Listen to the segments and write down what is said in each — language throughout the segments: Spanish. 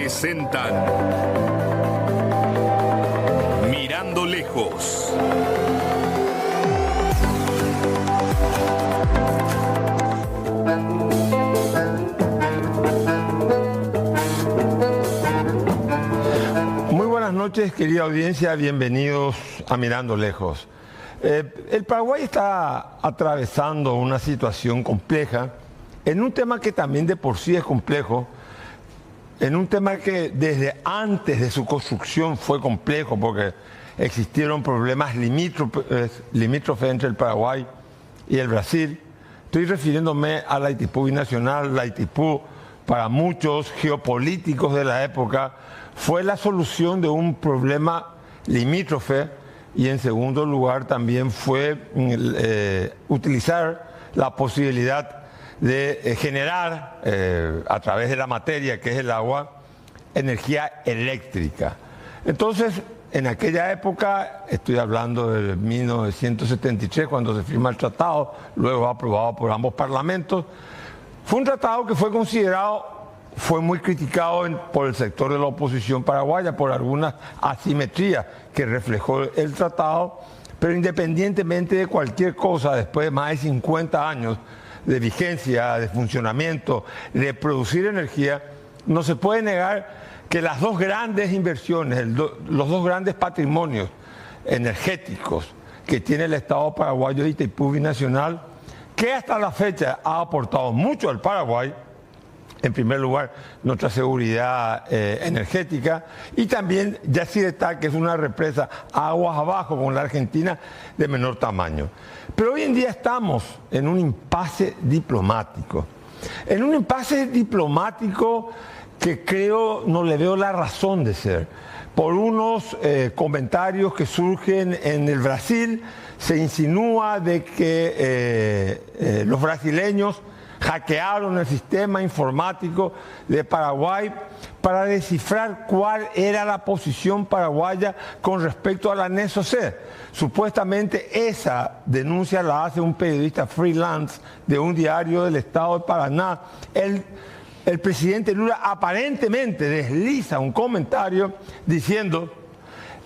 presentan Mirando Lejos. Muy buenas noches, querida audiencia, bienvenidos a Mirando Lejos. El Paraguay está atravesando una situación compleja en un tema que también de por sí es complejo, en un tema que desde antes de su construcción fue complejo porque existieron problemas limítrofes entre el Paraguay y el Brasil. Estoy refiriéndome a la Itaipú binacional. La Itaipú, para muchos geopolíticos de la época, fue la solución de un problema limítrofe, y en segundo lugar también fue utilizar la posibilidad de generar a través de la materia, que es el agua, energía eléctrica. Entonces, en aquella época, estoy hablando de 1973, cuando se firma el tratado, luego aprobado por ambos parlamentos, fue un tratado que fue considerado, fue muy criticado por el sector de la oposición paraguaya por algunas asimetrías que reflejó el tratado, pero independientemente de cualquier cosa, después de más de 50 años de vigencia, de funcionamiento, de producir energía, no se puede negar que las dos grandes inversiones, los dos grandes patrimonios energéticos que tiene el Estado paraguayo de Itaipú binacional, que hasta la fecha ha aportado mucho al Paraguay. En primer lugar, nuestra seguridad energética, y también Yacyretá, que es una represa aguas abajo con la Argentina de menor tamaño. Pero hoy en día estamos en un impasse diplomático. En un impasse diplomático que creo no le veo la razón de ser. Por unos comentarios que surgen en el Brasil, se insinúa de que los brasileños hackearon el sistema informático de Paraguay para descifrar cuál era la posición paraguaya con respecto al anexo C. Supuestamente esa denuncia la hace un periodista freelance de un diario del estado de Paraná. El presidente Lula aparentemente desliza un comentario diciendo: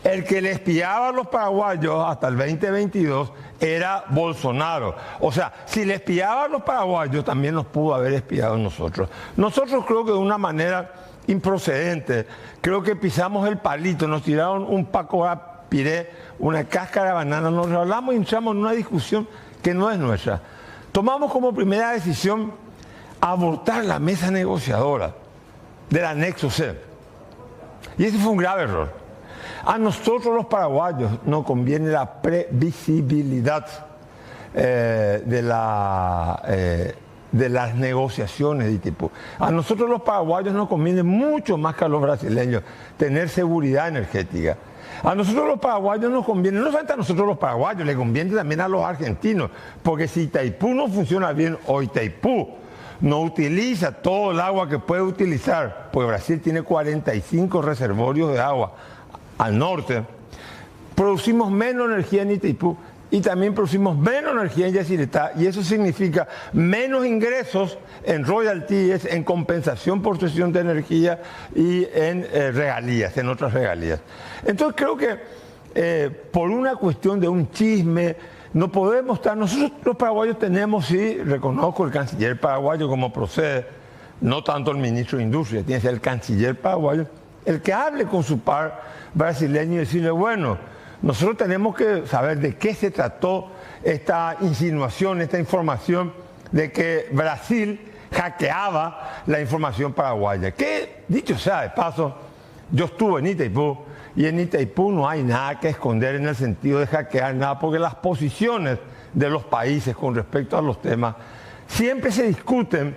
el que le espiaba a los paraguayos hasta el 2022 era Bolsonaro. O sea, si le espiaba a los paraguayos, también nos pudo haber espiado a nosotros. Nosotros creo que de una manera improcedente, creo que pisamos el palito, nos tiraron un paco a piré, una cáscara de banana, nos hablamos y entramos en una discusión que no es nuestra. Tomamos como primera decisión abortar la mesa negociadora del anexo C. Y ese fue un grave error. A nosotros los paraguayos nos conviene la previsibilidad de las negociaciones de Itaipú. A nosotros los paraguayos nos conviene mucho más que a los brasileños tener seguridad energética. A nosotros los paraguayos nos conviene, no solamente a nosotros los paraguayos, le conviene también a los argentinos, porque si Itaipú no funciona bien o Itaipú no utiliza todo el agua que puede utilizar, pues Brasil tiene 45 reservorios de agua al norte, producimos menos energía en Itaipú y también producimos menos energía en Yacyretá, y eso significa menos ingresos en royalties, en compensación por cesión de energía y en regalías, en otras regalías. Entonces creo que por una cuestión de un chisme no podemos estar. Nosotros los paraguayos tenemos, sí, reconozco el canciller paraguayo como procede, no tanto el ministro de Industria, tiene que ser el canciller paraguayo, el que hable con su par brasileño y decirle: bueno, nosotros tenemos que saber de qué se trató esta insinuación, esta información de que Brasil hackeaba la información paraguaya. Que, dicho sea de paso, yo estuve en Itaipú y en Itaipú no hay nada que esconder en el sentido de hackear nada, porque las posiciones de los países con respecto a los temas siempre se discuten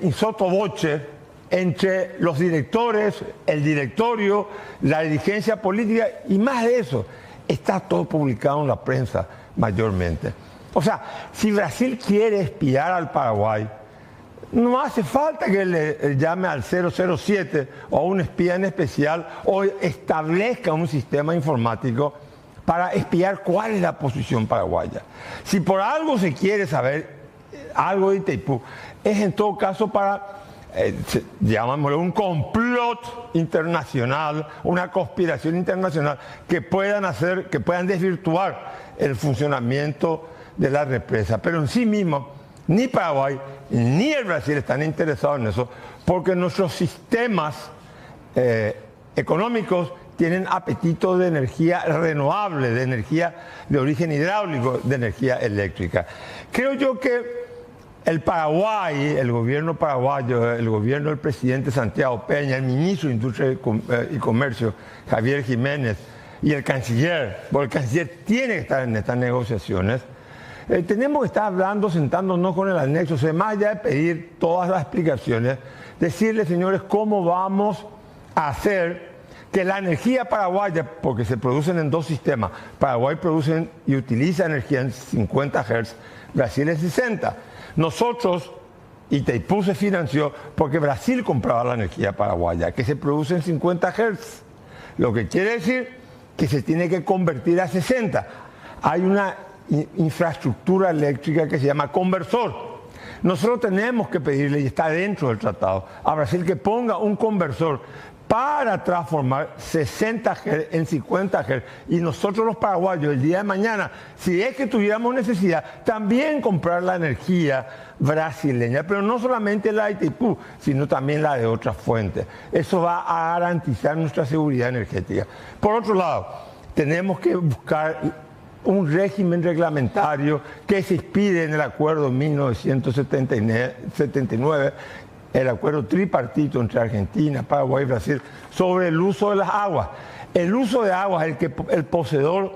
in sotto voce entre los directores, el directorio, la dirigencia política, y más de eso, está todo publicado en la prensa mayormente. O sea, si Brasil quiere espiar al Paraguay, no hace falta que le llame al 007 o a un espía en especial o establezca un sistema informático para espiar cuál es la posición paraguaya. Si por algo se quiere saber algo de Itaipú, es en todo caso para llamámoslo un complot internacional, una conspiración internacional que puedan desvirtuar el funcionamiento de la represa. Pero en sí mismo, ni Paraguay ni el Brasil están interesados en eso, porque nuestros sistemas económicos tienen apetito de energía renovable, de energía de origen hidráulico, de energía eléctrica. Creo yo que el Paraguay, el gobierno paraguayo, el gobierno del presidente Santiago Peña, el ministro de Industria y Comercio, Javier Jiménez, y el canciller, porque el canciller tiene que estar en estas negociaciones, tenemos que estar hablando, sentándonos con el anexo, más allá de pedir todas las explicaciones, decirle, señores, cómo vamos a hacer que la energía paraguaya, porque se producen en dos sistemas, Paraguay produce y utiliza energía en 50 Hz, Brasil en 60. Nosotros, Itaipú se financió porque Brasil compraba la energía paraguaya, que se produce en 50 Hz. Lo que quiere decir que se tiene que convertir a 60. Hay una infraestructura eléctrica que se llama conversor. Nosotros tenemos que pedirle, y está dentro del tratado, a Brasil que ponga un conversor para transformar 60 Hz en 50 Hz. Y nosotros los paraguayos, el día de mañana, si es que tuviéramos necesidad, también comprar la energía brasileña, pero no solamente la de Itaipú, sino también la de otras fuentes. Eso va a garantizar nuestra seguridad energética. Por otro lado, tenemos que buscar un régimen reglamentario que se inspire en el acuerdo de 1979, el acuerdo tripartito entre Argentina, Paraguay y Brasil, sobre el uso de las aguas. El uso de aguas, el poseedor,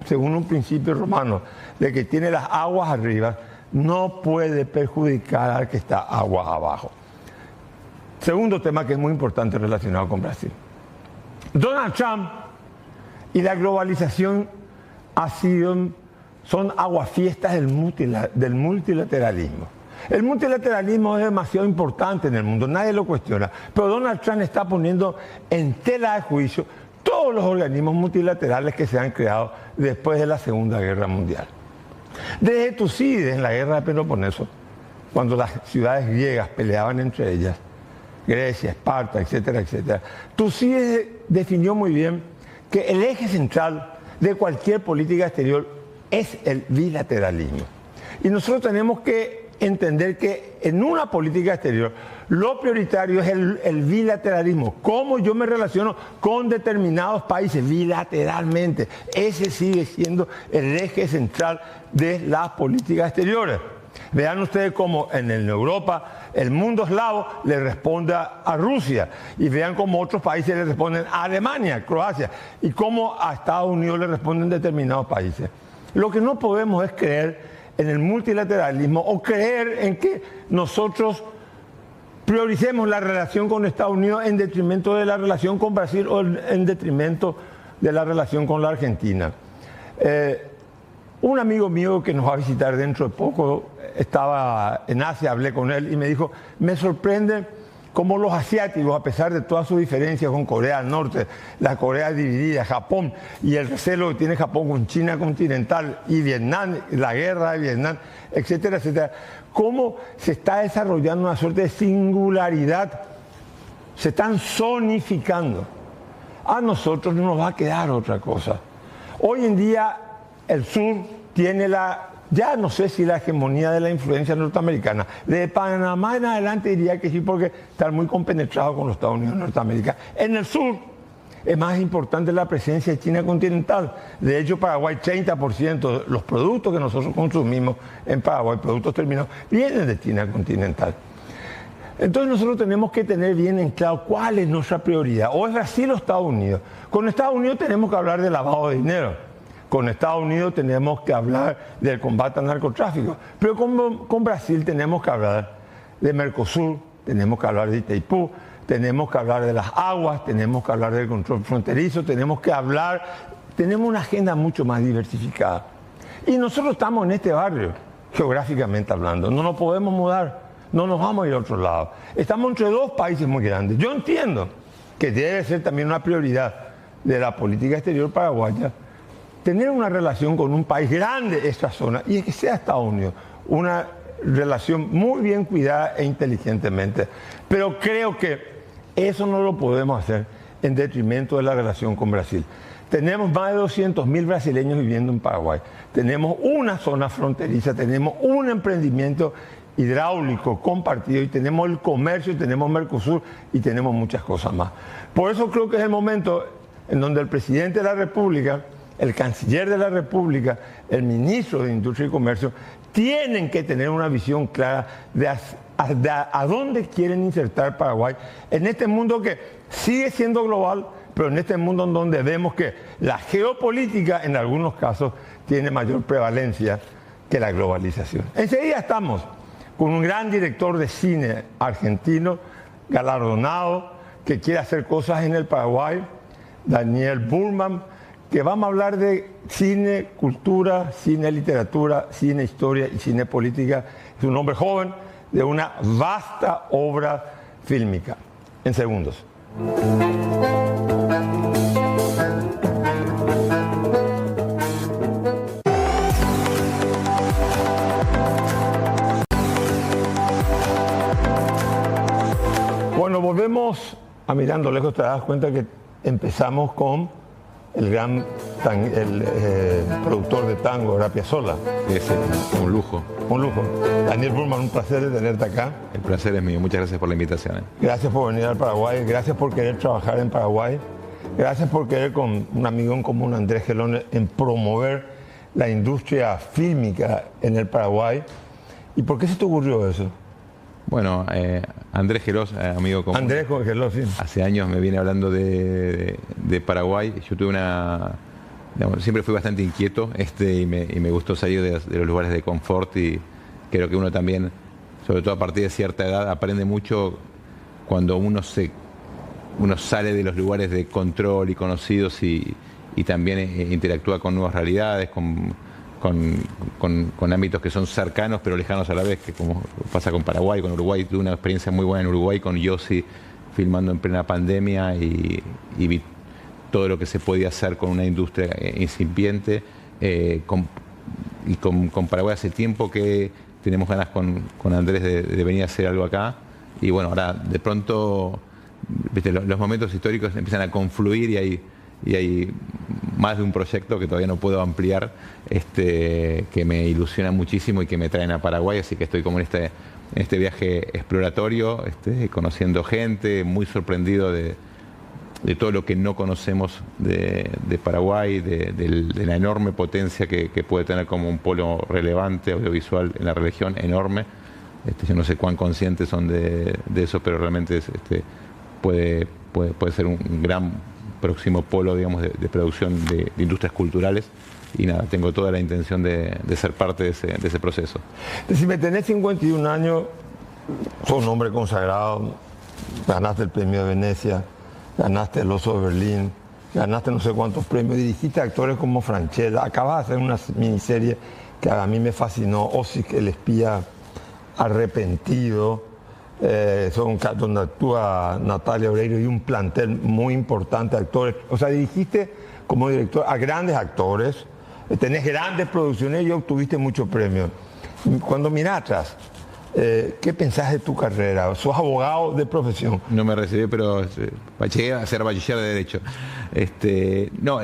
según un principio romano, de que tiene las aguas arriba, no puede perjudicar al que está aguas abajo. Segundo tema que es muy importante relacionado con Brasil. Donald Trump y la globalización son aguafiestas del multilateralismo. El multilateralismo es demasiado importante en el mundo, nadie lo cuestiona, pero Donald Trump está poniendo en tela de juicio todos los organismos multilaterales que se han creado después de la Segunda Guerra Mundial. Desde Tucídides, en la guerra de Peloponeso, cuando las ciudades griegas peleaban entre ellas, Grecia, Esparta, etcétera, etcétera, Tucídides definió muy bien que el eje central de cualquier política exterior es el bilateralismo. Y nosotros tenemos que entender que en una política exterior lo prioritario es el bilateralismo. Cómo yo me relaciono con determinados países bilateralmente. Ese sigue siendo el eje central de las políticas exteriores. Vean ustedes cómo en Europa el mundo eslavo le responde a Rusia, y vean cómo otros países le responden a Alemania, Croacia, y cómo a Estados Unidos le responden determinados países. Lo que no podemos es creer en el multilateralismo o creer en que nosotros prioricemos la relación con Estados Unidos en detrimento de la relación con Brasil o en detrimento de la relación con la Argentina. Un amigo mío que nos va a visitar dentro de poco, estaba en Asia, hablé con él y me dijo, me sorprende cómo los asiáticos, a pesar de todas sus diferencias con Corea del Norte, la Corea dividida, Japón, y el recelo que tiene Japón con China continental y Vietnam, la guerra de Vietnam, etcétera, etcétera, cómo se está desarrollando una suerte de singularidad, se están zonificando. A nosotros no nos va a quedar otra cosa. Hoy en día el sur tiene ya no sé si la hegemonía de la influencia norteamericana. De Panamá en adelante diría que sí, porque están muy compenetrados con los Estados Unidos de Norteamérica. En el sur es más importante la presencia de China continental. De hecho, Paraguay, 30% de los productos que nosotros consumimos en Paraguay, productos terminados, vienen de China continental. Entonces nosotros tenemos que tener bien en claro cuál es nuestra prioridad. O es Brasil o Estados Unidos. Con Estados Unidos tenemos que hablar de lavado de dinero. Con Estados Unidos tenemos que hablar del combate al narcotráfico, pero con Brasil tenemos que hablar de Mercosur, tenemos que hablar de Itaipú, tenemos que hablar de las aguas, tenemos que hablar del control fronterizo, tenemos una agenda mucho más diversificada. Y nosotros estamos en este barrio, geográficamente hablando, no nos podemos mudar, no nos vamos a ir a otro lado. Estamos entre dos países muy grandes. Yo entiendo que debe ser también una prioridad de la política exterior paraguaya tener una relación con un país grande de esta zona, y es que sea Estados Unidos, una relación muy bien cuidada e inteligentemente. Pero creo que eso no lo podemos hacer en detrimento de la relación con Brasil. Tenemos más de 200.000 brasileños viviendo en Paraguay. Tenemos una zona fronteriza, tenemos un emprendimiento hidráulico compartido y tenemos el comercio, tenemos Mercosur y tenemos muchas cosas más. Por eso creo que es el momento en donde el presidente de la República, el canciller de la República, el ministro de Industria y Comercio tienen que tener una visión clara de a dónde quieren insertar Paraguay en este mundo que sigue siendo global, pero en este mundo en donde vemos que la geopolítica en algunos casos tiene mayor prevalencia que la globalización. Enseguida estamos con un gran director de cine argentino, galardonado, que quiere hacer cosas en el Paraguay, Daniel Burman, que vamos a hablar de cine, cultura, cine, literatura, cine, historia y cine política. Es un hombre joven de una vasta obra fílmica. En segundos. Bueno, volvemos a Mirando Lejos. Te das cuenta que empezamos con el gran productor de tango, Horacio Piazzolla. Es un lujo. Un lujo. Daniel Burman, un placer de tenerte acá. El placer es mío. Muchas gracias por la invitación. Gracias por venir al Paraguay. Gracias por querer trabajar en Paraguay. Gracias por querer, con un amigo en común, Andrés Gelón, en promover la industria fílmica en el Paraguay. ¿Y por qué se te ocurrió eso? Bueno, Andrés Gelós, amigo común. Andrés Gelós, sí. Hace años me viene hablando de Paraguay. Yo tuve digamos, siempre fui bastante inquieto y me gustó salir de los lugares de confort, y creo que uno también, sobre todo a partir de cierta edad, aprende mucho cuando uno sale de los lugares de control y conocidos y también interactúa con nuevas realidades, con ámbitos que son cercanos pero lejanos a la vez, que como pasa con Paraguay, con Uruguay. Tuve una experiencia muy buena en Uruguay con Yossi, filmando en plena pandemia, y vi todo lo que se podía hacer con una industria incipiente. Con Paraguay hace tiempo que tenemos ganas con Andrés de venir a hacer algo acá, y bueno, ahora de pronto, ¿viste? Los momentos históricos empiezan a confluir y hay más de un proyecto que todavía no puedo ampliar, que me ilusiona muchísimo y que me traen a Paraguay, así que estoy como en este viaje exploratorio, conociendo gente, muy sorprendido de todo lo que no conocemos de Paraguay, de la enorme potencia que puede tener como un polo relevante audiovisual en la región, enorme. Yo no sé cuán conscientes son de eso, pero realmente puede ser un gran próximo polo, digamos, de producción de industrias culturales. Y nada, tengo toda la intención de ser parte de ese proceso. Si me tenés 51 años, sos un hombre consagrado, ganaste el premio de Venecia, ganaste el Oso de Berlín, ganaste no sé cuántos premios, dirigiste a actores como Franchella, acabas de hacer una miniserie que a mí me fascinó, Osik, el espía arrepentido, donde actúa Natalia Oreiro y un plantel muy importante de actores. O sea, dirigiste como director a grandes actores, tenés grandes producciones y obtuviste muchos premios. Cuando mirás atrás, ¿qué pensás de tu carrera? ¿Sos abogado de profesión? No me recibí, pero llegué a ser bachiller de Derecho. No,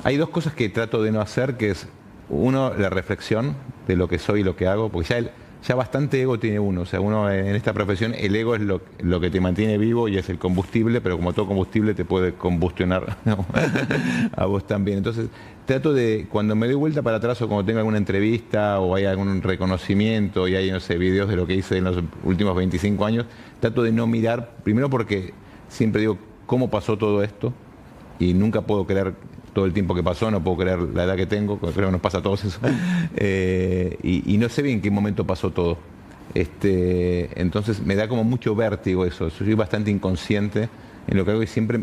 hay dos cosas que trato de no hacer, que es, uno, la reflexión de lo que soy y lo que hago, porque ya bastante ego tiene uno. O sea, uno en esta profesión, el ego es lo que te mantiene vivo y es el combustible, pero como todo combustible te puede combustionar, ¿no? A vos también. Entonces, trato de, cuando me doy vuelta para atrás o cuando tengo alguna entrevista o hay algún reconocimiento y hay, no sé, videos de lo que hice en los últimos 25 años, trato de no mirar, primero porque siempre digo, ¿cómo pasó todo esto? Y nunca puedo creer todo el tiempo que pasó, no puedo creer la edad que tengo, creo que nos pasa a todos eso. Y no sé bien en qué momento pasó todo. Entonces me da como mucho vértigo eso. Soy bastante inconsciente en lo que hago y siempre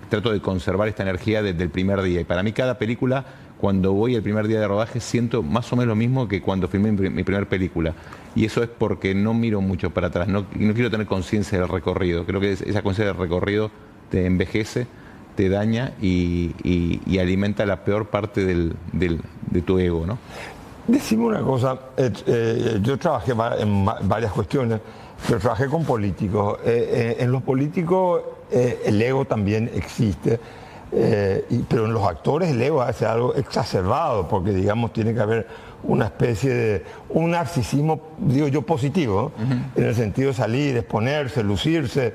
trato de conservar esta energía desde el primer día. Y para mí cada película, cuando voy el primer día de rodaje, siento más o menos lo mismo que cuando filmé mi primera película. Y eso es porque no miro mucho para atrás, no quiero tener conciencia del recorrido. Creo que esa conciencia del recorrido te envejece, te daña y alimenta la peor parte de tu ego, ¿no? Decime una cosa, yo trabajé en varias cuestiones, pero trabajé con políticos. En los políticos el ego también existe, pero en los actores el ego hace algo exacerbado, porque digamos tiene que haber una especie de un narcisismo, digo yo, positivo, en el sentido de salir, exponerse, lucirse.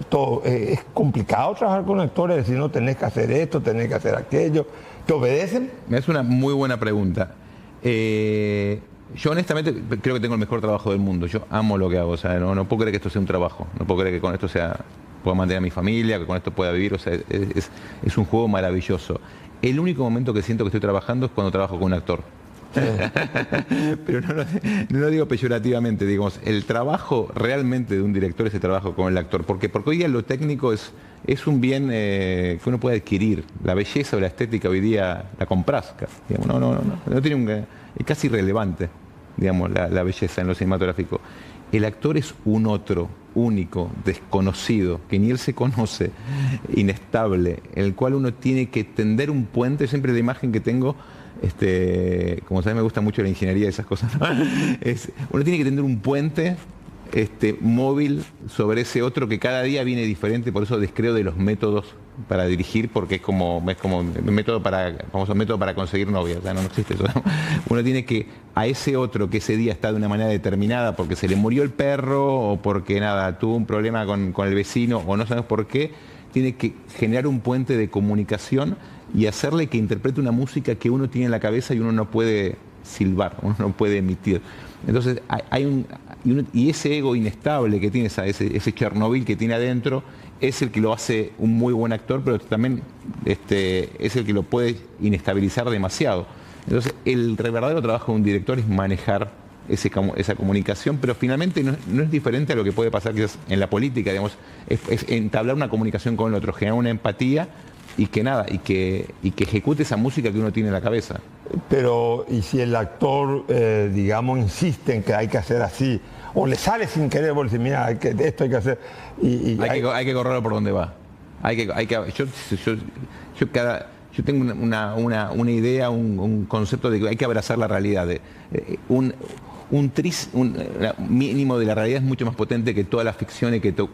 Todo. Es complicado trabajar con actores, decir, no, tenés que hacer esto, tenés que hacer aquello. ¿Te obedecen? Es una muy buena pregunta. Yo honestamente creo que tengo el mejor trabajo del mundo. Yo amo lo que hago. O sea, no puedo creer que esto sea un trabajo. No puedo creer que con esto pueda mantener a mi familia, que con esto pueda vivir. O sea, es un juego maravilloso. El único momento que siento que estoy trabajando es cuando trabajo con un actor. Pero no lo digo peyorativamente, digamos, el trabajo realmente de un director es el trabajo con el actor. Porque hoy día lo técnico es un bien que uno puede adquirir. La belleza o la estética hoy día la compras. Digamos, no tiene es casi irrelevante, digamos, la belleza en lo cinematográfico. El actor es un otro, único, desconocido, que ni él se conoce, inestable, en el cual uno tiene que tender un puente. Siempre la imagen que tengo, como sabes, me gusta mucho la ingeniería y esas cosas, ¿no? Uno tiene que tender un puente móvil sobre ese otro que cada día viene diferente. Por eso descreo de los métodos para dirigir, porque es como método famoso método para conseguir novia. O sea, no existe eso, ¿no? Uno tiene que, a ese otro que ese día está de una manera determinada porque se le murió el perro o porque tuvo un problema con el vecino o no sabemos por qué, tiene que generar un puente de comunicación y hacerle que interprete una música que uno tiene en la cabeza y uno no puede silbar, uno no puede emitir. Entonces y ese ego inestable que tiene, ese Chernobyl que tiene adentro, es el que lo hace un muy buen actor, pero también es el que lo puede inestabilizar demasiado. Entonces el verdadero trabajo de un director es manejar esa comunicación, pero finalmente no es diferente a lo que puede pasar quizás en la política, digamos, es entablar una comunicación con el otro, generar una empatía y que ejecute esa música que uno tiene en la cabeza. Pero, ¿y si el actor, digamos, insiste en que hay que hacer así, o le sale sin querer, por decir, mira, esto hay que hacer? Hay que correrlo por donde va. Yo tengo una idea, un concepto de que hay que abrazar la realidad. Un mínimo de la realidad es mucho más potente que toda la ficción y que todo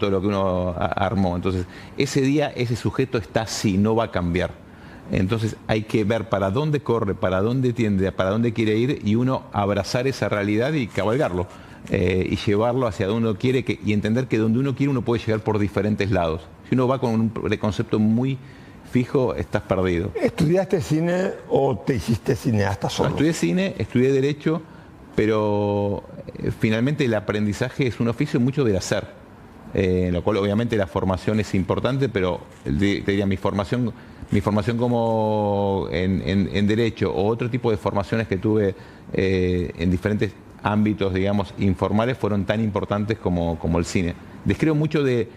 lo que uno armó. Entonces, ese día ese sujeto está así, no va a cambiar. Entonces hay que ver para dónde corre, para dónde tiende, para dónde quiere ir, y uno abrazar esa realidad y cabalgarlo. Y llevarlo hacia donde uno quiere y entender que donde uno quiere uno puede llegar por diferentes lados. Si uno va con un preconcepto muy fijo, estás perdido. ¿Estudiaste cine o te hiciste cineasta solo? No, estudié cine, estudié Derecho, pero finalmente el aprendizaje es un oficio mucho del hacer. Lo cual obviamente la formación es importante, pero te diría, mi formación como en Derecho o otro tipo de formaciones que tuve en diferentes ámbitos, digamos, informales, fueron tan importantes como el cine. Descreo mucho de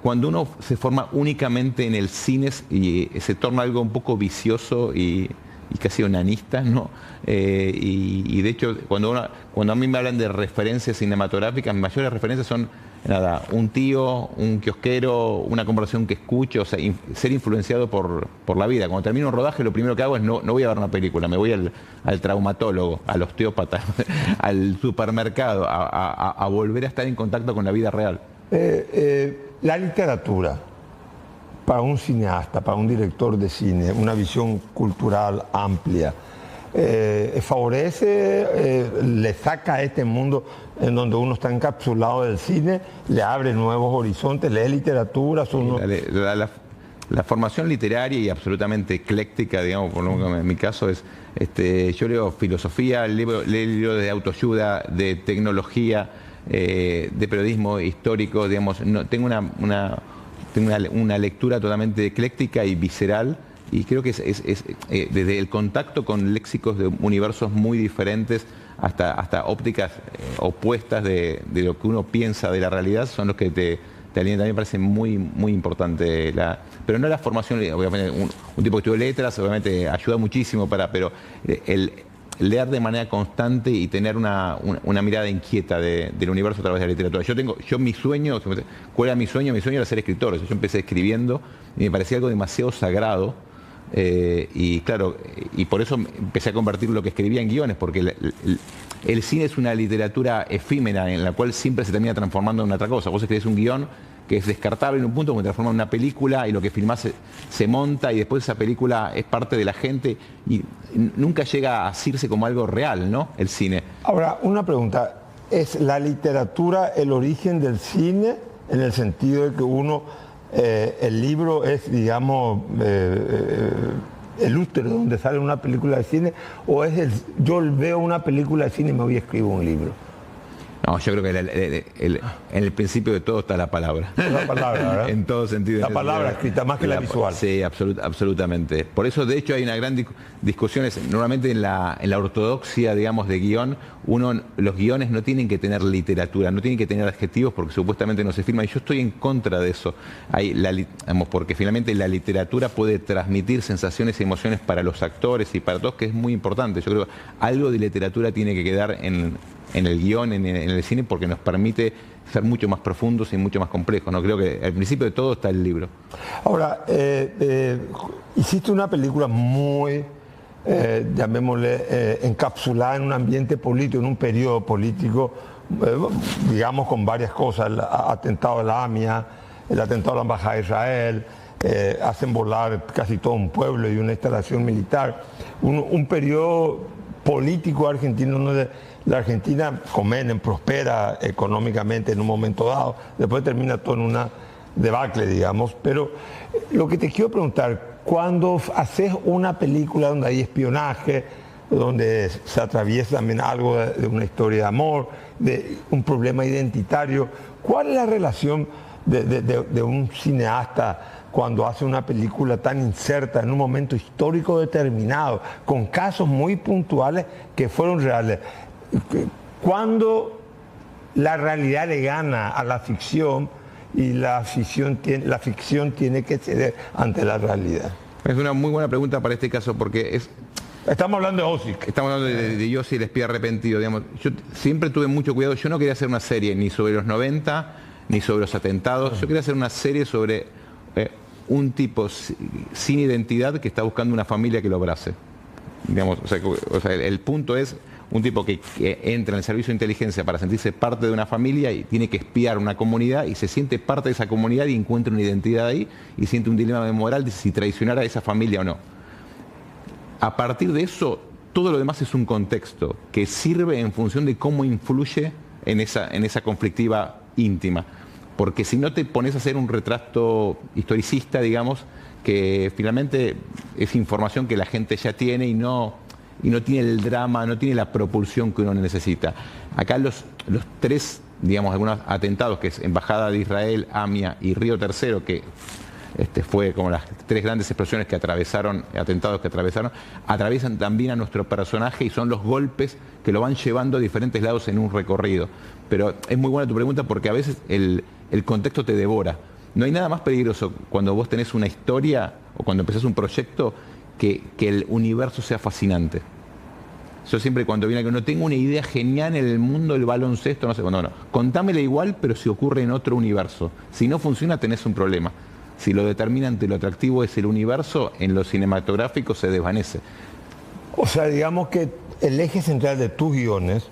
cuando uno se forma únicamente en el cine y se torna algo un poco vicioso y casi onanista, ¿no? Y de hecho, cuando a mí me hablan de referencias cinematográficas, mis mayores referencias son un tío, un kiosquero, una conversación que escucho, o sea, ser influenciado por la vida. Cuando termino un rodaje, lo primero que hago es no voy a ver una película, me voy al traumatólogo, al osteópata, al supermercado, a volver a estar en contacto con la vida real. La literatura, para un cineasta, para un director de cine, una visión cultural amplia, favorece, le saca a este mundo en donde uno está encapsulado del cine, le abre nuevos horizontes, lee literatura. La formación literaria y absolutamente ecléctica, digamos, por lo menos en mi caso es, yo leo filosofía, leo libros de autoayuda, de tecnología, de periodismo histórico, digamos, tengo una lectura totalmente ecléctica y visceral, y creo que desde el contacto con léxicos de universos muy diferentes hasta ópticas opuestas de lo que uno piensa de la realidad, son los que te alientan. A mí me parece muy, muy importante, pero no la formación, obviamente un tipo que estudió letras obviamente ayuda muchísimo, pero el leer de manera constante y tener una mirada inquieta del universo a través de la literatura. Mi sueño? ¿Cuál era mi sueño? Mi sueño era ser escritor. Yo empecé escribiendo y me parecía algo demasiado sagrado Y claro, y por eso empecé a convertir lo que escribía en guiones, porque el cine es una literatura efímera en la cual siempre se termina transformando en otra cosa. Vos escribís un guión que es descartable en un punto, que se transforma en una película y lo que filmás se monta y después esa película es parte de la gente y nunca llega a asirse como algo real, ¿no? El cine. Ahora, una pregunta. ¿Es la literatura el origen del cine en el sentido de que el libro es, digamos, el útero donde sale una película de cine? ¿O es yo veo una película de cine y me voy a escribir un libro? No, yo creo que en el principio de todo está la palabra. La palabra, ¿verdad? En todo sentido. La palabra escrita más que la visual. Sí, absolutamente. Por eso, de hecho, hay una gran discusión. Normalmente en la ortodoxia, digamos, de guión, los guiones no tienen que tener literatura, no tienen que tener adjetivos porque supuestamente no se firma. Y yo estoy en contra de eso. Porque finalmente la literatura puede transmitir sensaciones y emociones para los actores y para todos, que es muy importante. Yo creo que algo de literatura tiene que quedar en el guión, en el cine, porque nos permite ser mucho más profundos y mucho más complejos, ¿no? Creo que al principio de todo está el libro. Ahora, hiciste una película muy, llamémosle, encapsulada en un ambiente político, en un periodo político, digamos, con varias cosas: el atentado de la AMIA, el atentado a la Embajada de Israel, hacen volar casi todo un pueblo y una instalación militar. Un periodo político argentino donde la Argentina, con Menem, prospera económicamente en un momento dado, después termina todo en una debacle, digamos. Pero lo que te quiero preguntar, cuando haces una película donde hay espionaje, donde se atraviesa también algo de una historia de amor, de un problema identitario, ¿cuál es la relación de un cineasta cuando hace una película tan inserta en un momento histórico determinado, con casos muy puntuales que fueron reales? Cuando la realidad le gana a la ficción y la ficción tiene que ceder ante la realidad. Es una muy buena pregunta para este caso, porque estamos hablando de Ossic. Estamos hablando de Yossi, el espía arrepentido, digamos. Yo siempre tuve mucho cuidado. Yo no quería hacer una serie ni sobre los 90, ni sobre los atentados. Yo quería hacer una serie sobre un tipo sin identidad que está buscando una familia que lo abrace. Digamos, o sea, el punto es un tipo que entra en el servicio de inteligencia para sentirse parte de una familia y tiene que espiar una comunidad y se siente parte de esa comunidad y encuentra una identidad ahí y siente un dilema moral de si traicionar a esa familia o no. A partir de eso, todo lo demás es un contexto que sirve en función de cómo influye en esa conflictiva íntima. Porque si no te pones a hacer un retrato historicista, digamos, que finalmente es información que la gente ya tiene y no tiene el drama, no tiene la propulsión que uno necesita. Acá los tres, digamos, algunos atentados, que es Embajada de Israel, AMIA y Río Tercero, que fue como las tres grandes explosiones que atravesaron, atentados que atraviesan también a nuestro personaje y son los golpes que lo van llevando a diferentes lados en un recorrido. Pero es muy buena tu pregunta porque a veces el contexto te devora. No hay nada más peligroso cuando vos tenés una historia o cuando empezás un proyecto que el universo sea fascinante. Yo siempre cuando viene que no tengo una idea genial en el mundo del baloncesto, no sé, no, contámela igual, pero si ocurre en otro universo. Si no funciona, tenés un problema. Si lo determinante, lo atractivo es el universo, en lo cinematográfico se desvanece. O sea, digamos que el eje central de tus guiones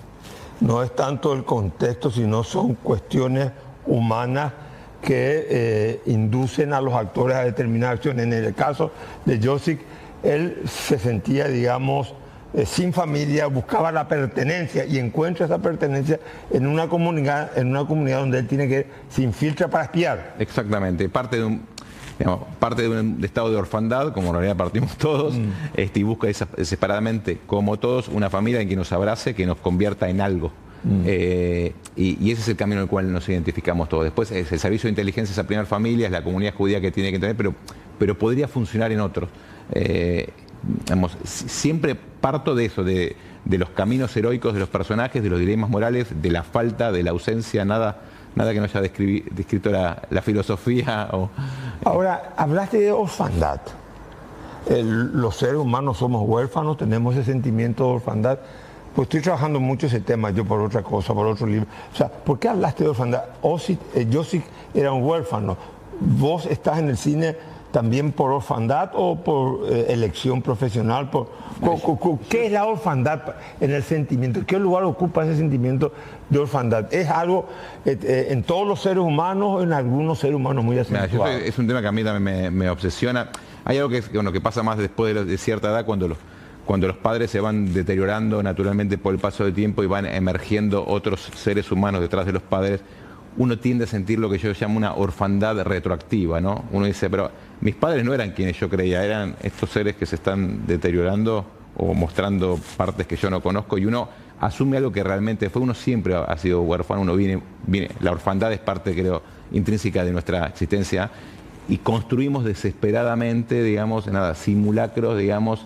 no es tanto el contexto, sino son cuestiones humanas que inducen a los actores a determinar acciones. En el caso de Yossi, él se sentía, digamos, sin familia, buscaba la pertenencia y encuentra esa pertenencia en una comunidad donde él se infiltra para espiar. Exactamente, parte de un estado de orfandad, como en realidad partimos todos, y busca desesperadamente, como todos, una familia en que nos abrace, que nos convierta en algo. Y ese es el camino en el cual nos identificamos todos. Después es el servicio de inteligencia, esa primera familia, es la comunidad judía que tiene que tener, pero podría funcionar en otros. Siempre parto de eso, de los caminos heroicos de los personajes, de los dilemas morales, de la falta, de la ausencia, nada que no haya descrito la filosofía. Ahora, hablaste de orfandad. Los seres humanos somos huérfanos, tenemos ese sentimiento de orfandad. Pues estoy trabajando mucho ese tema, yo por otra cosa, por otro libro. O sea, ¿por qué hablaste de orfandad? Yossi era un huérfano. Vos estás en el cine también por orfandad o por elección profesional? ¿Qué es la orfandad en el sentimiento? ¿Qué lugar ocupa ese sentimiento de orfandad? ¿Es algo en todos los seres humanos o en algunos seres humanos muy acentuados? Es un tema que a mí también me obsesiona. Hay algo que pasa más después de cierta edad, cuando los padres se van deteriorando naturalmente por el paso del tiempo y van emergiendo otros seres humanos detrás de los padres. Uno tiende a sentir lo que yo llamo una orfandad retroactiva, ¿no? Uno dice, pero mis padres no eran quienes yo creía, eran estos seres que se están deteriorando o mostrando partes que yo no conozco, y uno asume algo que realmente fue. Uno siempre ha sido huérfano, uno viene, la orfandad es parte, creo, intrínseca de nuestra existencia, y construimos desesperadamente, digamos, simulacros, digamos,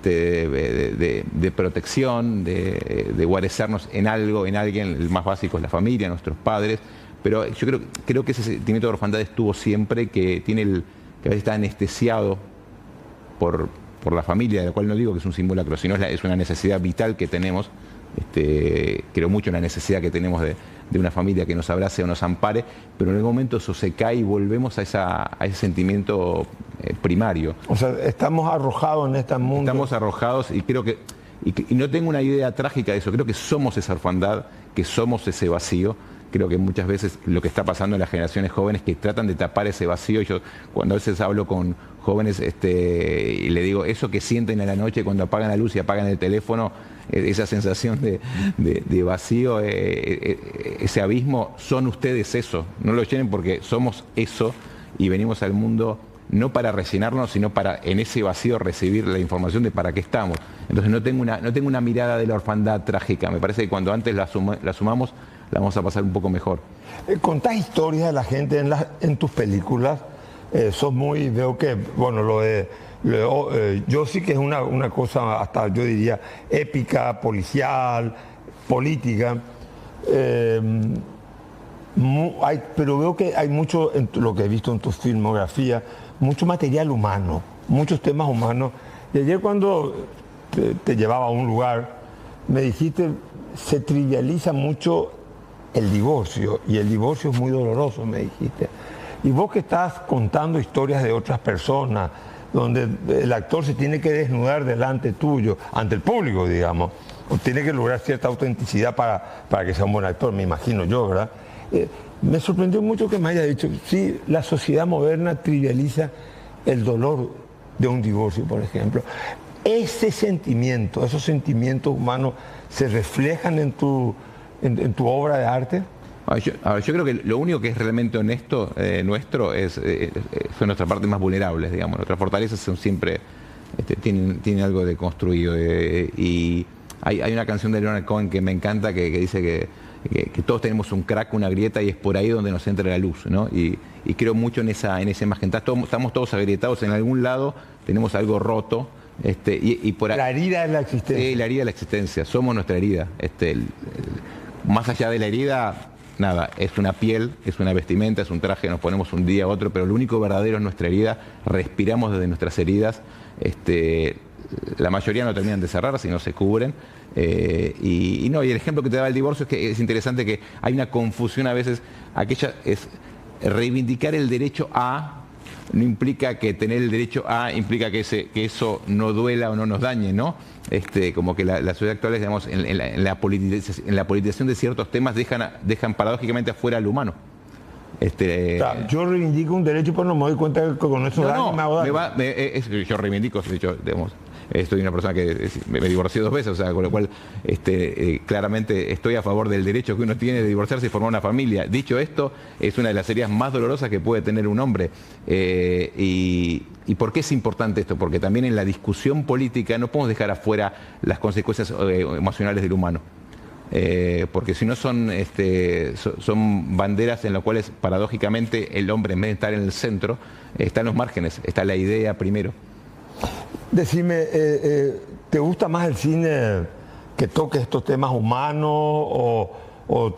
de protección, de guarecernos en algo, en alguien. El más básico es la familia, nuestros padres, pero yo creo que ese sentimiento de orfandad estuvo siempre, que a veces está anestesiado por la familia, de la cual no digo que es un simulacro, sino es una necesidad vital que tenemos. Creo mucho en la necesidad que tenemos de una familia que nos abrace o nos ampare, pero en algún momento eso se cae y volvemos a ese sentimiento primario. O sea, estamos arrojados en este mundo. Estamos arrojados, y creo que, y no tengo una idea trágica de eso, creo que somos esa orfandad, que somos ese vacío. Creo que muchas veces lo que está pasando en las generaciones jóvenes, que tratan de tapar ese vacío. Yo cuando a veces hablo con jóvenes y le digo, eso que sienten a la noche cuando apagan la luz y apagan el teléfono, esa sensación de vacío, ese abismo, son ustedes eso. No lo llenen, porque somos eso, y venimos al mundo no para rellenarnos, sino para en ese vacío recibir la información de para qué estamos. Entonces no tengo una mirada de la orfandad trágica. Me parece que cuando antes la sumamos, la vamos a pasar un poco mejor. Contás historias de la gente en tus películas. Sos muy, veo que, bueno, yo sí que es una cosa hasta, yo diría, épica, policial, política. Pero veo que hay mucho, en lo que he visto en tu filmografía, mucho material humano, muchos temas humanos. Y ayer cuando te llevaba a un lugar, me dijiste, se trivializa mucho el divorcio, y el divorcio es muy doloroso, me dijiste. Y vos que estás contando historias de otras personas, donde el actor se tiene que desnudar delante tuyo, ante el público, digamos, o tiene que lograr cierta autenticidad para que sea un buen actor, me imagino yo, ¿verdad? Me sorprendió mucho que me haya dicho, sí, la sociedad moderna trivializa el dolor de un divorcio, por ejemplo. Ese sentimiento, esos sentimientos humanos, ¿se reflejan en tu obra de arte? Yo creo que lo único que es realmente honesto nuestro son nuestras partes más vulnerables, digamos. Nuestras fortalezas son siempre, tienen algo de construido. Y hay una canción de Leonard Cohen que me encanta, que dice que todos tenemos un crack, una grieta, y es por ahí donde nos entra la luz, ¿no? Y creo mucho en esa imagen. Estamos todos agrietados en algún lado, tenemos algo roto. Y por ahí, la herida de la existencia. Sí, la herida de la existencia. Somos nuestra herida. Más allá de la herida, nada, es una piel, es una vestimenta, es un traje, nos ponemos un día a otro, pero lo único verdadero es nuestra herida. Respiramos desde nuestras heridas. La mayoría no terminan de cerrar, sino se cubren. Y el ejemplo que te daba el divorcio es que es interesante que hay una confusión a veces. Aquella es reivindicar el derecho a. No implica que tener el derecho a implica que eso no duela o no nos dañe, ¿no? Como que la sociedad actual, digamos, en la politización de ciertos temas dejan paradójicamente afuera al humano. Yo reivindico un derecho, pero no me doy cuenta que con eso me hago daño. Yo reivindico, de hecho, digamos, soy una persona que me divorcié 2 veces, o sea, con lo cual claramente estoy a favor del derecho que uno tiene de divorciarse y formar una familia. Dicho esto, es una de las heridas más dolorosas que puede tener un hombre. ¿Y por qué es importante esto? Porque también en la discusión política no podemos dejar afuera las consecuencias emocionales del humano. Porque si no son banderas en las cuales paradójicamente el hombre, en vez de estar en el centro, está en los márgenes, está la idea primero. Decime, ¿te gusta más el cine que toque estos temas humanos o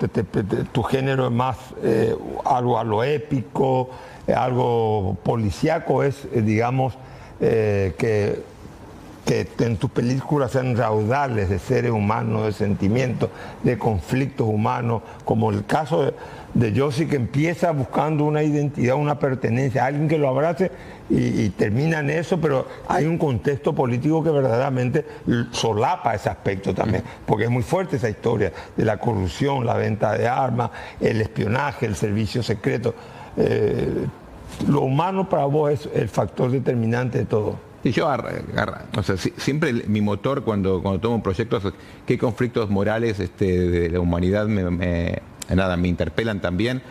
tu género es más algo a lo épico, algo policíaco? Es, digamos, que en tus películas sean raudales de seres humanos, de sentimientos, de conflictos humanos, como el caso de Yossi, que empieza buscando una identidad, una pertenencia, alguien que lo abrace y termina en eso, pero hay un contexto político que verdaderamente solapa ese aspecto también, porque es muy fuerte esa historia de la corrupción, la venta de armas, el espionaje, el servicio secreto. Lo humano para vos es el factor determinante de todo. Y yo, o sea, siempre mi motor cuando tomo un proyecto es qué conflictos morales de la humanidad me interpelan también,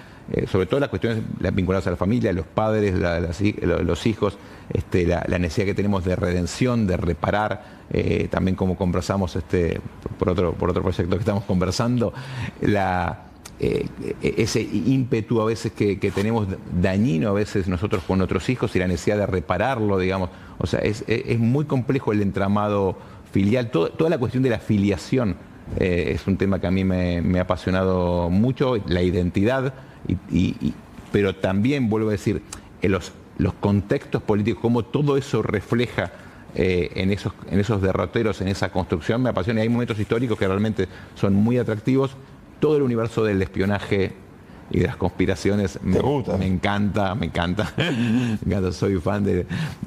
sobre todo las cuestiones vinculadas a la familia, los padres, los hijos, la necesidad que tenemos de redención, de reparar, también como conversamos por otro proyecto que estamos conversando, ese ímpetu a veces que tenemos dañino a veces nosotros con nuestros hijos y la necesidad de repararlo, digamos. O sea, es muy complejo el entramado filial, toda la cuestión de la filiación es un tema que a mí me ha apasionado mucho, la identidad, pero también, vuelvo a decir, los contextos políticos, cómo todo eso refleja en esos derroteros, en esa construcción, me apasiona. Y hay momentos históricos que realmente son muy atractivos. Todo el universo del espionaje y de las conspiraciones me encanta. Me encanta, soy fan de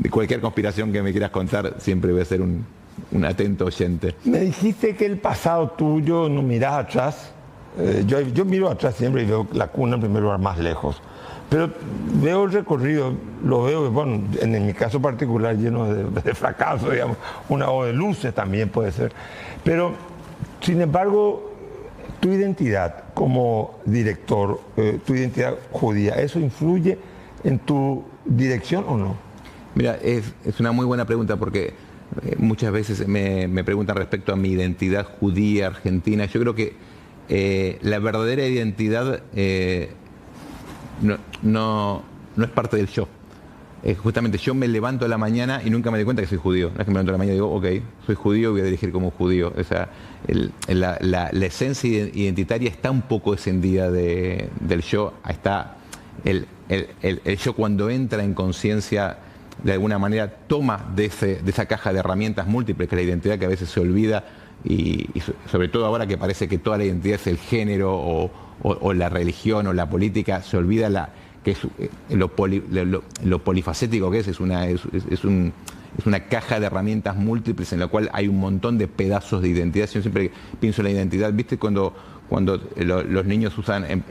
cualquier conspiración que me quieras contar, siempre voy a ser un atento oyente. Me dijiste que el pasado tuyo no mirás atrás. Yo miro atrás siempre y veo la cuna en primer lugar más lejos. Pero veo el recorrido, lo veo, bueno, en mi caso particular lleno de fracasos, digamos, o de luces también puede ser. Pero, sin embargo, tu identidad como director, tu identidad judía, ¿eso influye en tu dirección o no? Mira, es una muy buena pregunta porque muchas veces me preguntan respecto a mi identidad judía argentina. Yo creo que la verdadera identidad no es parte del yo. Justamente yo me levanto a la mañana y nunca me doy cuenta que soy judío. No es que me levanto a la mañana y digo, ok, soy judío y voy a dirigir como judío. O sea, la esencia identitaria está un poco descendida del yo. Está el yo cuando entra en conciencia, de alguna manera toma de esa caja de herramientas múltiples que es la identidad, que a veces se olvida, y sobre todo ahora que parece que toda la identidad es el género o la religión o la política, se olvida que es lo polifacético que es una caja de herramientas múltiples en la cual hay un montón de pedazos de identidad. Yo siempre pienso en la identidad, ¿viste? Cuando los niños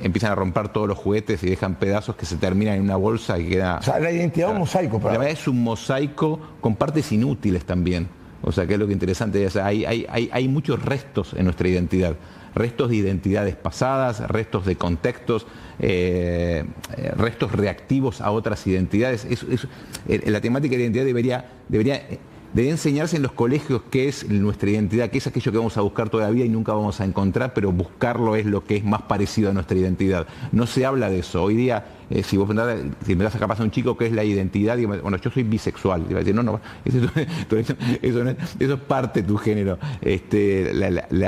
empiezan a romper todos los juguetes y dejan pedazos que se terminan en una bolsa y queda... O sea, la identidad es un mosaico. La verdad es un mosaico con partes inútiles también. O sea, que es lo que interesante. O sea, hay muchos restos en nuestra identidad. Restos de identidades pasadas, restos de contextos, restos reactivos a otras identidades. La temática de identidad debería enseñarse en los colegios qué es nuestra identidad, qué es aquello que vamos a buscar todavía y nunca vamos a encontrar, pero buscarlo es lo que es más parecido a nuestra identidad. No se habla de eso. Hoy día, si me das a capaz a un chico qué es la identidad, digo, bueno, yo soy bisexual. Y va a decir, no, eso es parte de tu género.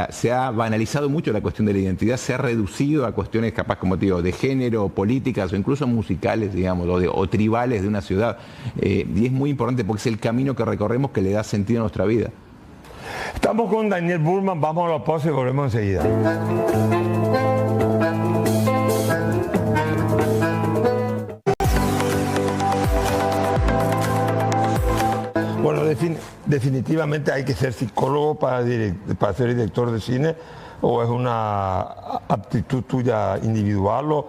Se ha banalizado mucho la cuestión de la identidad, se ha reducido a cuestiones capaz, como te digo, de género, políticas o incluso musicales, digamos, o tribales de una ciudad. Y es muy importante porque es el camino que recorremos que le da sentido a nuestra vida. Estamos con Daniel Burman, vamos a la pausa y volvemos enseguida. Bueno, definitivamente hay que ser psicólogo para ser director de cine, o es una aptitud tuya individual,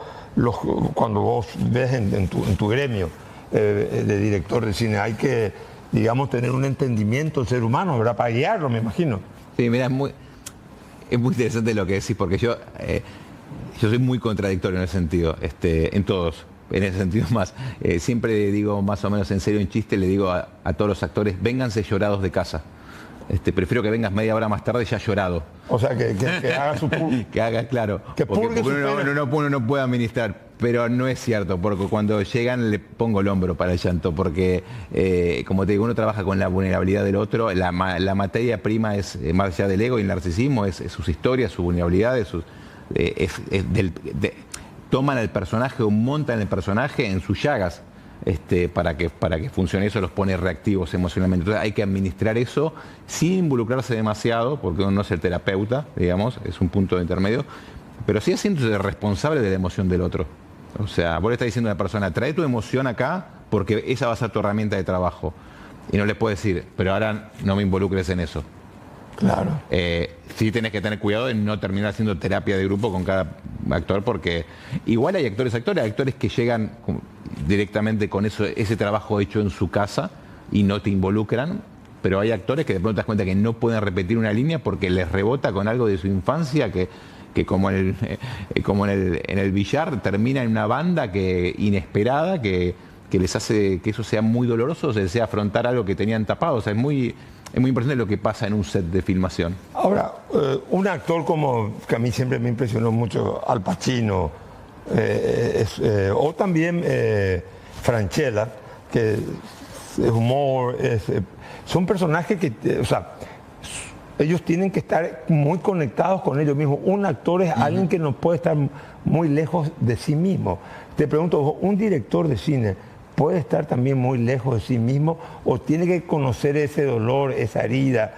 cuando vos ves en tu gremio de director de cine, hay que, digamos, tener un entendimiento del ser humano, ¿verdad? Para guiarlo, me imagino. Sí, mira, es muy interesante lo que decís, porque yo soy muy contradictorio en ese sentido, en todos. En ese sentido más, siempre digo más o menos en serio, en chiste, le digo a todos los actores, vénganse llorados de casa. Prefiero que vengas media hora más tarde ya llorado. O sea, que haga su que haga, claro. Que porque uno no puede administrar, pero no es cierto, porque cuando llegan le pongo el hombro para el llanto, porque, como te digo, uno trabaja con la vulnerabilidad del otro, la materia prima es, más allá del ego y el narcisismo, es sus historias, sus vulnerabilidades, toman al personaje o montan el personaje en sus llagas para que funcione eso, los pone reactivos emocionalmente. Entonces hay que administrar eso sin involucrarse demasiado, porque uno no es el terapeuta, digamos, es un punto de intermedio, pero sí siéntese responsable de la emoción del otro. O sea, vos le estás diciendo a la persona, trae tu emoción acá porque esa va a ser tu herramienta de trabajo. Y no le puedes decir, pero ahora no me involucres en eso. Claro. Sí tenés que tener cuidado de no terminar haciendo terapia de grupo con cada actor, porque igual hay actores que llegan directamente con ese trabajo hecho en su casa y no te involucran, pero hay actores que de pronto te das cuenta que no pueden repetir una línea porque les rebota con algo de su infancia que como en el billar termina en una banda inesperada que les hace que eso sea muy doloroso, o sea, afrontar algo que tenían tapado. O sea, es muy importante lo que pasa en un set de filmación. Ahora, un actor que a mí siempre me impresionó mucho, Al Pacino, o también Francella, que es humor, son personajes que, o sea, ellos tienen que estar muy conectados con ellos mismos. Un actor es alguien que no puede estar muy lejos de sí mismo. Te pregunto, ¿un director de cine puede estar también muy lejos de sí mismo o tiene que conocer ese dolor, esa herida?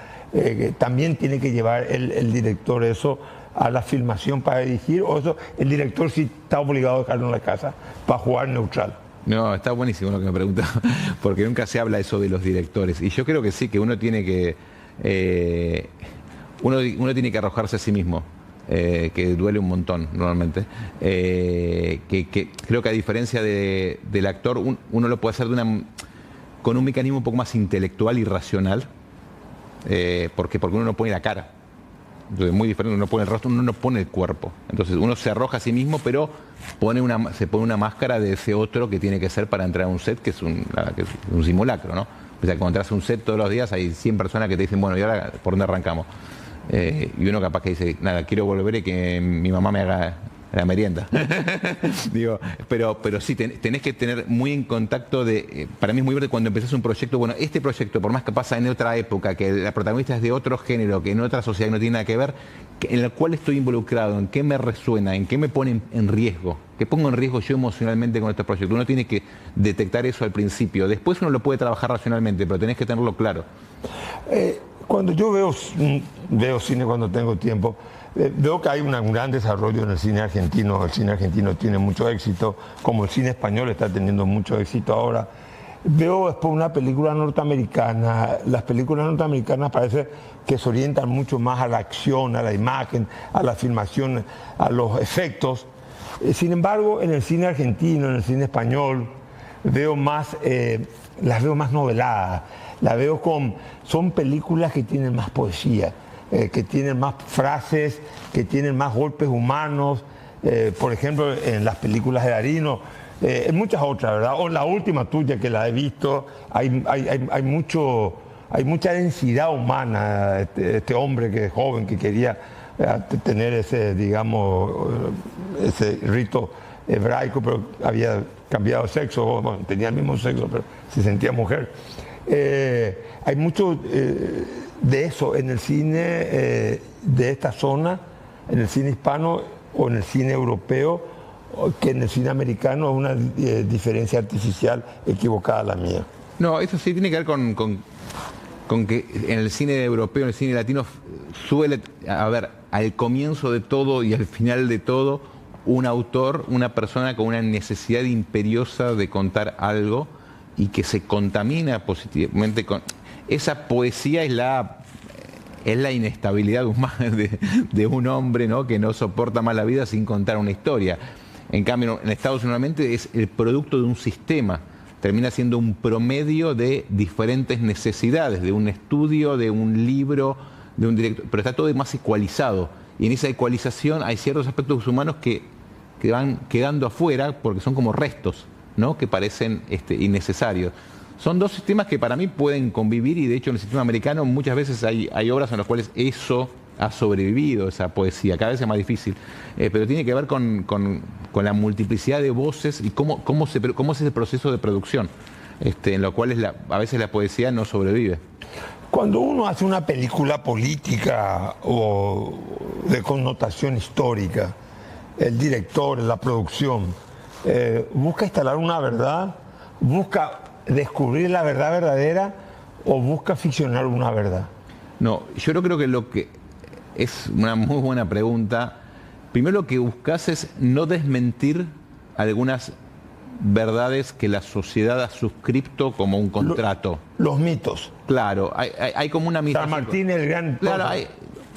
También tiene que llevar el director eso a la filmación para dirigir, o eso el director sí está obligado a dejarlo en la casa para jugar neutral. No, está buenísimo lo que me pregunta, porque nunca se habla eso de los directores. Y yo creo que sí, que uno tiene que uno tiene que arrojarse a sí mismo. Que duele un montón normalmente, que creo que a diferencia del actor, uno lo puede hacer con un mecanismo un poco más intelectual y racional, porque uno no pone la cara. Entonces, es muy diferente, uno pone el rostro, uno no pone el cuerpo. Entonces uno se arroja a sí mismo, pero se pone una máscara de ese otro que tiene que ser para entrar a un set, que es un simulacro, ¿no? O sea, cuando entras a un set todos los días hay 100 personas que te dicen, bueno, ¿y ahora por dónde arrancamos? Y uno capaz que dice, nada, quiero volver y que mi mamá me haga la merienda. Digo, pero sí, tenés que tener muy en contacto para mí es muy importante cuando empezás un proyecto, bueno, este proyecto, por más que pasa en otra época, que la protagonista es de otro género, que en otra sociedad no tiene nada que ver, en el cual estoy involucrado, en qué me resuena, en qué me pone en riesgo, qué pongo en riesgo yo emocionalmente con este proyecto. Uno tiene que detectar eso al principio. Después uno lo puede trabajar racionalmente, pero tenés que tenerlo claro. Cuando yo veo cine cuando tengo tiempo, veo que hay un gran desarrollo en el cine argentino. El cine argentino tiene mucho éxito, como el cine español está teniendo mucho éxito ahora. Veo después una película norteamericana. Las películas norteamericanas parece que se orientan mucho más a la acción, a la imagen, a la filmación, a los efectos. Sin embargo, en el cine argentino, en el cine español, las veo más noveladas. Son películas que tienen más poesía, que tienen más frases, que tienen más golpes humanos. Por ejemplo, en las películas de Darín, en muchas otras, ¿verdad? O la última tuya que la he visto, hay mucha densidad humana. Este hombre que es joven, que quería tener ese, digamos, ese rito hebraico, pero había cambiado de sexo, bueno, tenía el mismo sexo, pero se sentía mujer. Hay mucho de eso en el cine de esta zona, en el cine hispano o en el cine europeo, que en el cine americano es una diferencia artificial equivocada la mía. No, eso sí tiene que ver con que en el cine europeo, en el cine latino, suele haber al comienzo de todo y al final de todo un autor, una persona con una necesidad imperiosa de contar algo y que se contamina positivamente con... Esa poesía es la inestabilidad humana de un hombre, ¿no?, que no soporta más la vida sin contar una historia. En cambio, en Estados Unidos normalmente es el producto de un sistema. Termina siendo un promedio de diferentes necesidades, de un estudio, de un libro, de un director, pero está todo más ecualizado. Y en esa ecualización hay ciertos aspectos humanos que van quedando afuera porque son como restos, ¿no?, que parecen innecesarios. Son dos sistemas que para mí pueden convivir y de hecho en el sistema americano muchas veces hay obras en las cuales eso ha sobrevivido, esa poesía, cada vez es más difícil, pero tiene que ver con la multiplicidad de voces y cómo es el proceso de producción, en lo cual a veces la poesía no sobrevive. Cuando uno hace una película política o de connotación histórica, el director, la producción, busca instalar una verdad, busca descubrir la verdad verdadera o busca ficcionar una verdad. No, yo no creo que lo que es una muy buena pregunta, primero lo que buscas es no desmentir algunas verdades que la sociedad ha suscripto como un contrato. Los mitos. Claro, hay como una San Martín el gran... Claro,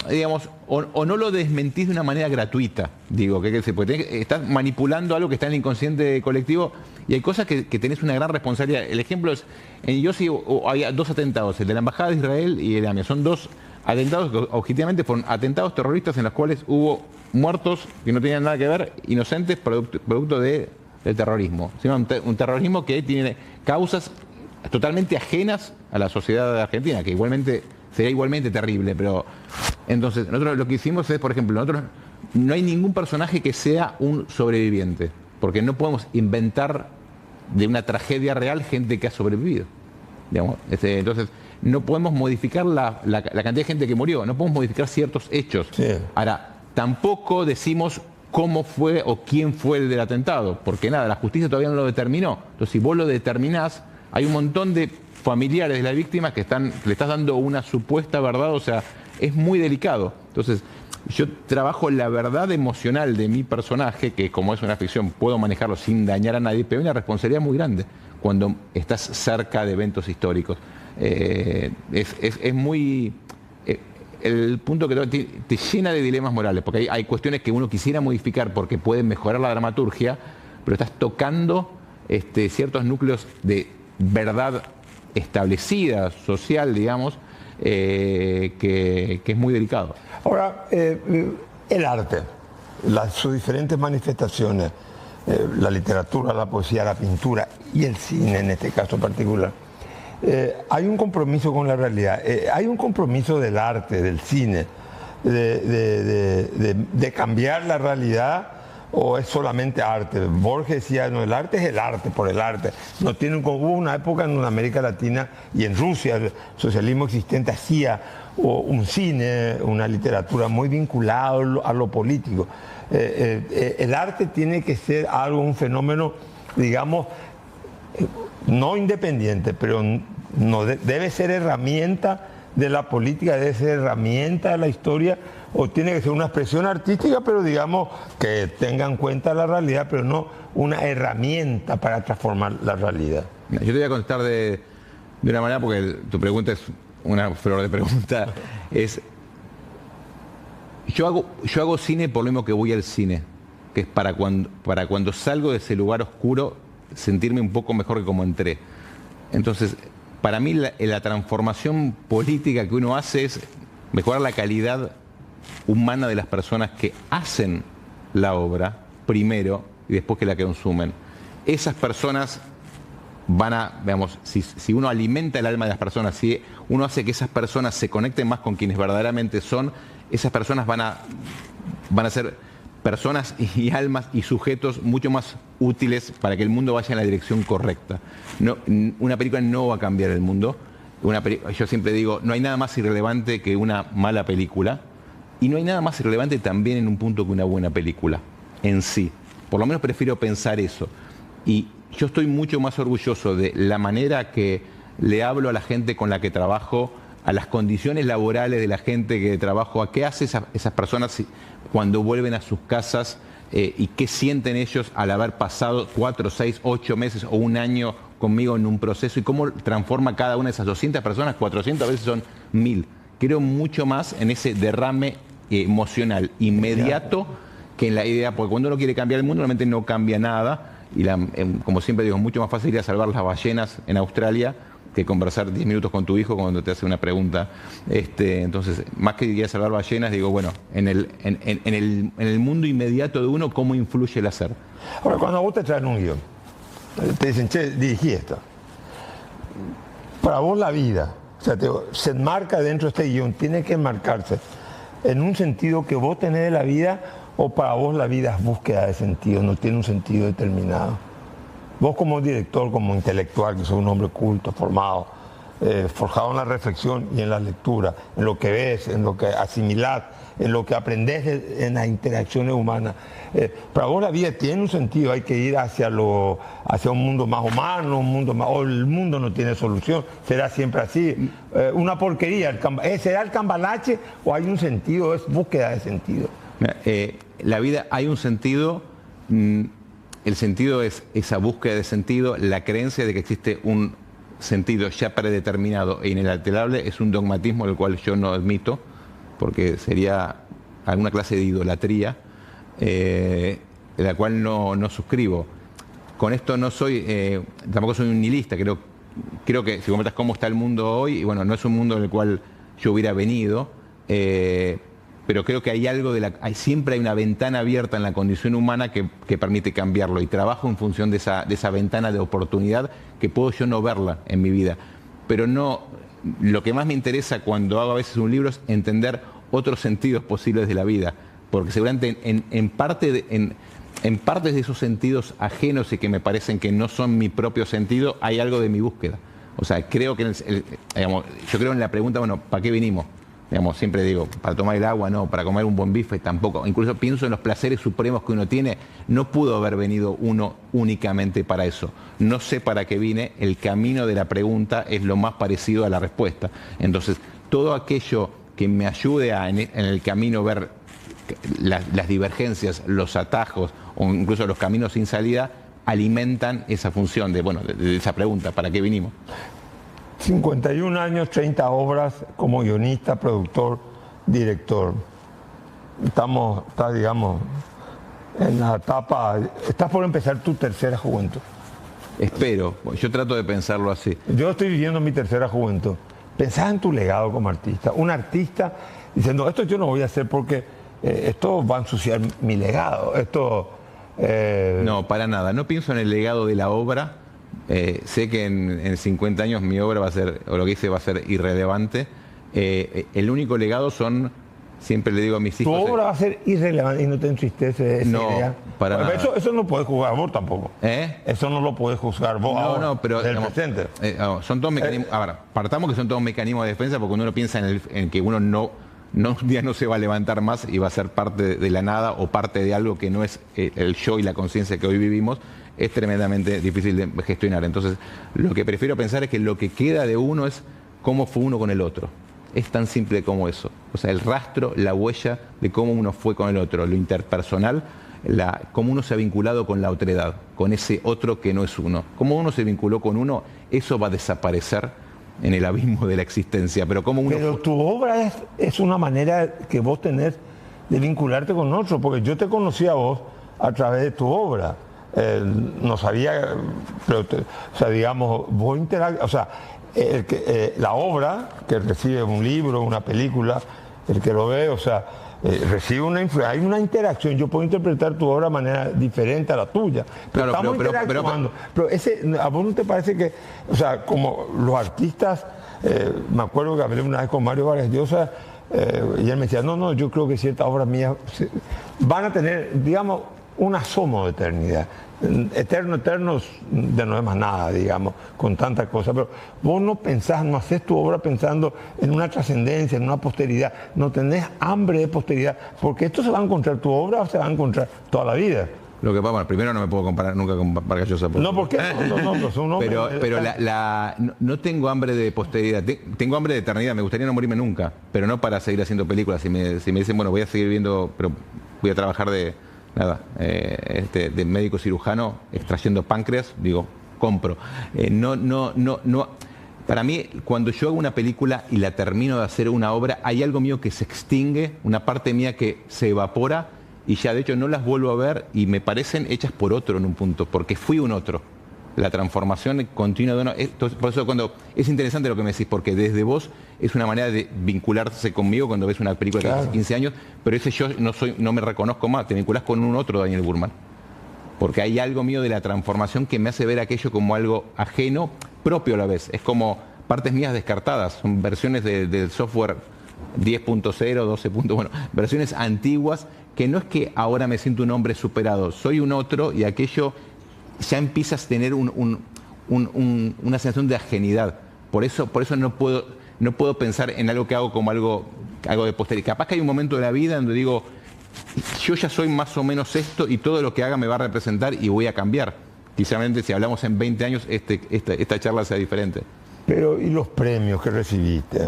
digamos, o no lo desmentís de una manera gratuita, digo, porque estás manipulando algo que está en el inconsciente colectivo y hay cosas que tenés una gran responsabilidad. El ejemplo es, en Yossi había 2 atentados, el de la Embajada de Israel y el de AMIA. Son 2 atentados que objetivamente fueron atentados terroristas en los cuales hubo muertos que no tenían nada que ver, inocentes, producto del terrorismo. Sino un terrorismo que tiene causas totalmente ajenas a la sociedad argentina, que igualmente sería igualmente terrible, pero entonces nosotros lo que hicimos es, por ejemplo, nosotros no hay ningún personaje que sea un sobreviviente, porque no podemos inventar de una tragedia real gente que ha sobrevivido. Digamos, entonces no podemos modificar la cantidad de gente que murió, no podemos modificar ciertos hechos. Sí. Ahora, tampoco decimos cómo fue o quién fue el del atentado, porque nada, la justicia todavía no lo determinó. Entonces, si vos lo determinás, hay un montón de familiares de las víctimas que le estás dando una supuesta verdad, o sea, es muy delicado. Entonces, yo trabajo la verdad emocional de mi personaje, que como es una ficción puedo manejarlo sin dañar a nadie, pero hay una responsabilidad muy grande cuando estás cerca de eventos históricos. Es muy... el punto que te llena de dilemas morales, porque hay cuestiones que uno quisiera modificar porque pueden mejorar la dramaturgia, pero estás tocando ciertos núcleos de verdad establecida, social, digamos, que es muy delicado. Ahora, el arte, sus diferentes manifestaciones, la literatura, la poesía, la pintura y el cine en este caso particular, hay un compromiso con la realidad, hay un compromiso del arte, del cine, de cambiar la realidad, o es solamente arte. Borges decía, no, el arte es el arte por el arte. No tiene hubo una época en América Latina y en Rusia el socialismo existente hacía un cine, una literatura muy vinculado a lo político. El arte tiene que ser algo, un fenómeno, digamos, no independiente, pero no debe ser herramienta de la política, debe ser herramienta de la historia, o tiene que ser una expresión artística, pero digamos que tenga en cuenta la realidad, pero no una herramienta para transformar la realidad. Yo te voy a contestar de una manera, porque tu pregunta es una flor de pregunta. Yo hago cine por lo mismo que voy al cine, que es para cuando salgo de ese lugar oscuro, sentirme un poco mejor que como entré. Entonces, para mí la transformación política que uno hace es mejorar la calidad humana de las personas que hacen la obra primero y después que la consumen. Esas personas van a, digamos, si uno alimenta el alma de las personas, si uno hace que esas personas se conecten más con quienes verdaderamente son, esas personas van a ser personas y almas y sujetos mucho más útiles para que el mundo vaya en la dirección correcta. No, una película no va a cambiar el mundo. Yo siempre digo, no hay nada más irrelevante que una mala película, y no hay nada más irrelevante también en un punto que una buena película en sí. Por lo menos prefiero pensar eso. Y yo estoy mucho más orgulloso de la manera que le hablo a la gente con la que trabajo, a las condiciones laborales de la gente que trabajo, a qué hace esas personas cuando vuelven a sus casas y qué sienten ellos al haber pasado 4, 6, 8 meses o un año conmigo en un proceso, y cómo transforma cada una de esas 200 personas, 400, a veces son 1000. Creo mucho más en ese derrame emocional inmediato que en la idea, porque cuando uno quiere cambiar el mundo realmente no cambia nada, y como siempre digo, es mucho más fácil ir a salvar las ballenas en Australia que conversar 10 minutos con tu hijo cuando te hace una pregunta. Entonces, más que ir a salvar ballenas, digo, bueno, en el mundo inmediato de uno, ¿cómo influye el hacer? Ahora, cuando vos te traen un guión, te dicen, che, dirigí esto. Para vos la vida, o sea, se enmarca dentro de este guión, tiene que enmarcarse en un sentido que vos tenés de la vida, o para vos la vida es búsqueda de sentido, no tiene un sentido determinado. Vos como director, como intelectual, que sos un hombre culto, formado, forjado en la reflexión y en la lectura, en lo que ves, en lo que asimilás, en lo que aprendés en las interacciones humanas. Para vos la vida tiene un sentido, hay que ir hacia un mundo más humano, un mundo más, o el mundo no tiene solución, será siempre así, una porquería, ¿será el cambalache o hay un sentido, es búsqueda de sentido? la vida hay un sentido, el sentido es esa búsqueda de sentido, la creencia de que existe un sentido ya predeterminado e inalterable es un dogmatismo del cual yo no admito, porque sería alguna clase de idolatría, la cual no suscribo. Con esto no soy, tampoco soy un nihilista, creo que si comentas cómo está el mundo hoy, y bueno, no es un mundo en el cual yo hubiera venido, pero creo que hay algo siempre hay una ventana abierta en la condición humana que permite cambiarlo, y trabajo en función de esa ventana de oportunidad que puedo yo no verla en mi vida. Pero no, lo que más me interesa cuando hago a veces un libro es entender otros sentidos posibles de la vida, porque seguramente en partes de esos sentidos ajenos y que me parecen que no son mi propio sentido, hay algo de mi búsqueda. O sea, creo que, digamos, yo creo en la pregunta, bueno, ¿para qué vinimos? Digamos, siempre digo, para tomar el agua no, para comer un buen bife tampoco. Incluso pienso en los placeres supremos que uno tiene. No pudo haber venido uno únicamente para eso. No sé para qué vine, el camino de la pregunta es lo más parecido a la respuesta. Entonces, todo aquello que me ayude en el camino ver las divergencias, los atajos o incluso los caminos sin salida, alimentan esa función de esa pregunta, ¿para qué vinimos? 51 años, 30 obras como guionista, productor, director. Estás, digamos, en la etapa, estás por empezar tu tercera juventud. Espero, yo trato de pensarlo así. Yo estoy viviendo mi tercera juventud. Pensás en tu legado como artista. Un artista diciendo, esto yo no voy a hacer porque esto va a ensuciar mi legado. No, para nada. No pienso en el legado de la obra. Sé que en 50 años mi obra va a ser, o lo que hice va a ser irrelevante. El único legado siempre le digo a mis hijos... Tu obra va a ser irrelevante y no te entristece esa idea. Para nada. Eso no puedes juzgar vos tampoco. Eso no lo puedes juzgar vos ahora, pero del presente. Son todos mecanismos... Ahora, partamos que son todos mecanismos de defensa porque uno piensa en que uno un día no se va a levantar más y va a ser parte de la nada o parte de algo que no es el yo y la conciencia que hoy vivimos. Es tremendamente difícil de gestionar. Entonces, lo que prefiero pensar es que lo que queda de uno es cómo fue uno con el otro. Es tan simple como eso. O sea, el rastro, la huella de cómo uno fue con el otro, lo interpersonal, cómo uno se ha vinculado con la otredad, con ese otro que no es uno. Cómo uno se vinculó con uno, eso va a desaparecer en el abismo de la existencia. Pero tu obra es una manera que vos tenés de vincularte con otro, porque yo te conocí a vos a través de tu obra. No sabía, pero o sea, digamos, vos o sea, la obra que recibe un libro, una película, el que lo ve, o sea, recibe una influencia, hay una interacción. Yo puedo interpretar tu obra de manera diferente a la tuya, pero claro, estamos interactuando. Pero ¿a vos no te parece que, o sea, como los artistas, me acuerdo que hablé una vez con Mario Vargas Llosa, y él me decía, no, yo creo que ciertas obras mías van a tener, digamos, un asomo de eternidad. Eternos de no es más nada, digamos, con tantas cosas. Pero vos no pensás, no haces tu obra pensando en una trascendencia, en una posteridad. No tenés hambre de posteridad, porque esto se va a encontrar, tu obra se va a encontrar toda la vida. Lo que pasa, bueno, primero no me puedo comparar nunca con Vargas Llosa. No, ¿por qué? Pero no tengo hambre de posteridad, tengo hambre de eternidad. Me gustaría no morirme nunca, pero no para seguir haciendo películas. Si me dicen, bueno, voy a seguir viendo, pero voy a trabajar de médico cirujano extrayendo páncreas, digo, compro. Para mí, cuando yo hago una película y la termino de hacer una obra, hay algo mío que se extingue, una parte mía que se evapora y ya de hecho no las vuelvo a ver y me parecen hechas por otro en un punto, porque fui un otro. La transformación continua de uno. Por eso cuando es interesante lo que me decís, porque desde vos es una manera de vincularse conmigo cuando ves una película que hace 15 años, pero ese yo no me reconozco más, te vinculás con un otro Daniel Burman. Porque hay algo mío de la transformación que me hace ver aquello como algo ajeno, propio a la vez. Es como partes mías descartadas, son versiones del software 10.0, 12. Bueno, versiones antiguas que no es que ahora me siento un hombre superado, soy un otro y aquello ya empiezas a tener una sensación de ajenidad. Por eso no puedo pensar en algo que hago como algo de posteridad. Capaz que hay un momento de la vida donde digo, yo ya soy más o menos esto y todo lo que haga me va a representar y voy a cambiar. Quizás si hablamos en 20 años esta charla sea diferente. Pero, ¿y los premios que recibiste?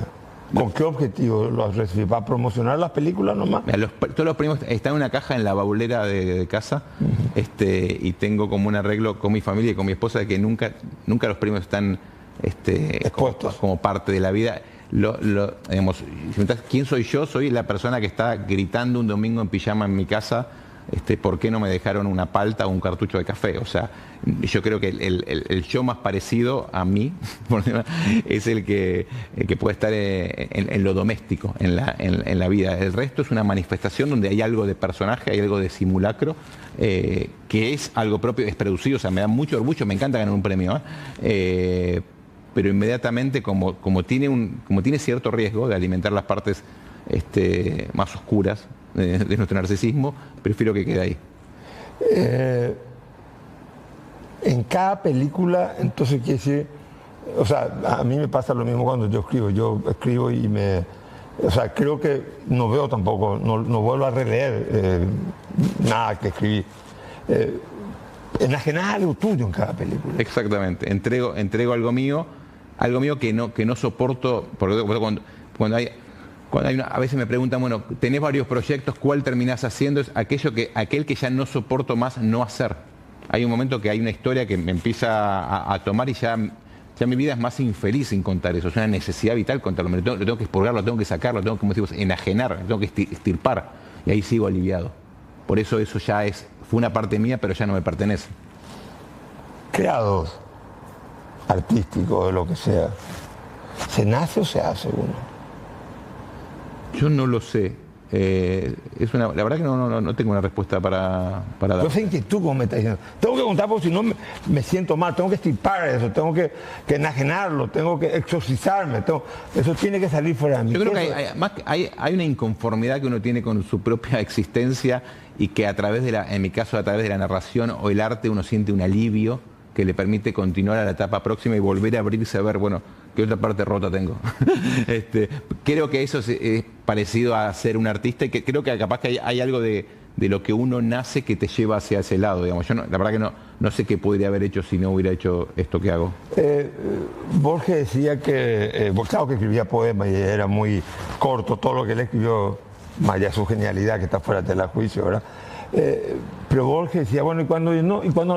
¿Con qué objetivo lo has recibido? ¿Para promocionar las películas nomás? Mira, todos los premios están en una caja en la baulera de casa, y tengo como un arreglo con mi familia y con mi esposa de que nunca los premios están expuestos como parte de la vida. Digamos, si me preguntas quién soy yo, soy la persona que está gritando un domingo en pijama en mi casa, ¿por qué no me dejaron una palta o un cartucho de café? O sea, yo creo que el yo más parecido a mí es el que puede estar en lo doméstico, en la vida. El resto es una manifestación donde hay algo de personaje, hay algo de simulacro, que es algo propio, es producido, o sea, me da mucho orgullo, me encanta ganar un premio, pero inmediatamente como tiene cierto riesgo de alimentar las partes más oscuras de nuestro narcisismo, prefiero que quede ahí. En cada película, entonces quiere decir, o sea, a mí me pasa lo mismo cuando yo escribo y o sea, creo que no veo tampoco, no vuelvo a releer nada que escribí. Enajenas algo tuyo en cada película. Exactamente, entrego algo mío que no soporto, porque cuando hay a veces me preguntan, bueno, tenés varios proyectos, ¿cuál terminás haciendo? Es aquel que ya no soporto más no hacer. Hay un momento que hay una historia que me empieza a tomar y ya mi vida es más infeliz sin contar eso. Es una necesidad vital contarlo. Lo tengo que expurgar, lo tengo que sacar, lo tengo que, como decimos, enajenar, lo tengo que extirpar. Y ahí sigo aliviado. Por eso ya fue una parte mía, pero ya no me pertenece. Creados, artísticos, de lo que sea, ¿se nace o se hace uno? Yo no lo sé. La verdad que no tengo una respuesta para dar. Yo sé inquietud como me está diciendo. Tengo que contar porque si no me siento mal, tengo que extirpar eso, tengo que enajenarlo, tengo que exorcizarme, eso tiene que salir fuera de mí. Yo creo que hay una inconformidad que uno tiene con su propia existencia y que en mi caso a través de la narración o el arte uno siente un alivio que le permite continuar a la etapa próxima y volver a abrirse a ver, bueno, ¿qué otra parte rota tengo? Creo que eso es parecido a ser un artista y que creo que capaz que hay algo de lo que uno nace que te lleva hacia ese lado, digamos. Yo la verdad que no sé qué podría haber hecho si no hubiera hecho esto que hago. Borges decía que, claro que escribía poemas y era muy corto todo lo que él escribió, más allá de su genialidad que está fuera de tela de juicio, ¿verdad? Pero Borges decía, bueno,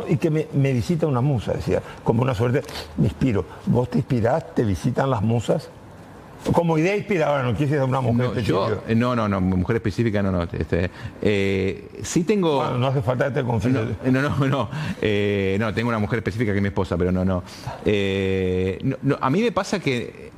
y que me visita una musa, decía, como una suerte, me inspiro. ¿Vos te inspirás? ¿Te visitan las musas? Como idea inspiradora, no quieres ser una mujer específica. No, mujer específica no. Sí tengo... Bueno, no hace falta que te confíes. No, tengo una mujer específica que es mi esposa, pero no. A mí me pasa que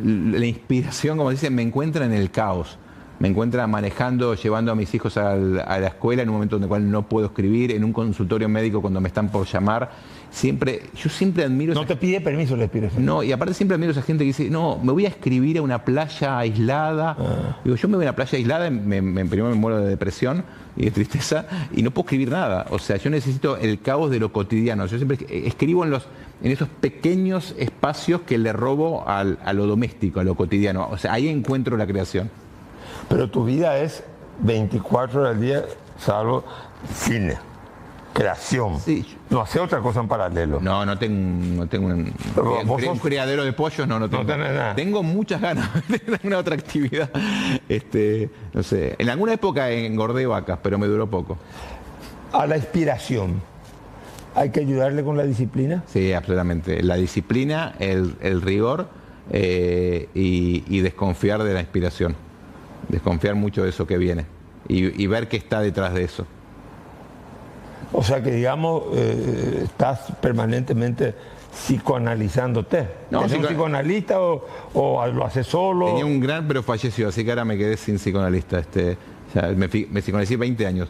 la inspiración, como dicen, me encuentra en el caos. Me encuentra manejando, llevando a mis hijos a la escuela en un momento en el cual no puedo escribir, en un consultorio médico cuando me están por llamar. Yo siempre admiro... No te pide permiso la inspiración. No, y aparte siempre admiro a esa gente que dice, no, me voy a escribir a una playa aislada. Digo, yo me voy a una playa aislada, primero me muero de depresión y de tristeza y no puedo escribir nada. O sea, yo necesito el caos de lo cotidiano. Yo siempre escribo en esos pequeños espacios que le robo a lo doméstico, a lo cotidiano. O sea, ahí encuentro la creación. Pero tu vida es 24 horas al día, salvo cine, creación. Sí. No hace otra cosa en paralelo. No tengo un criadero de pollos, no tengo. No tenés nada. Tengo muchas ganas de alguna otra actividad. No sé, en alguna época engordé vacas, pero me duró poco. A la inspiración, ¿hay que ayudarle con la disciplina? Sí, absolutamente. La disciplina, el rigor y desconfiar de la inspiración. Desconfiar mucho de eso que viene y ver qué está detrás de eso. O sea que, digamos, estás permanentemente psicoanalizándote. ¿No ¿Es un psicoanalista o lo haces solo? Tenía un gran, pero falleció, así que ahora me quedé sin psicoanalista. Me psicoanalicé 20 años.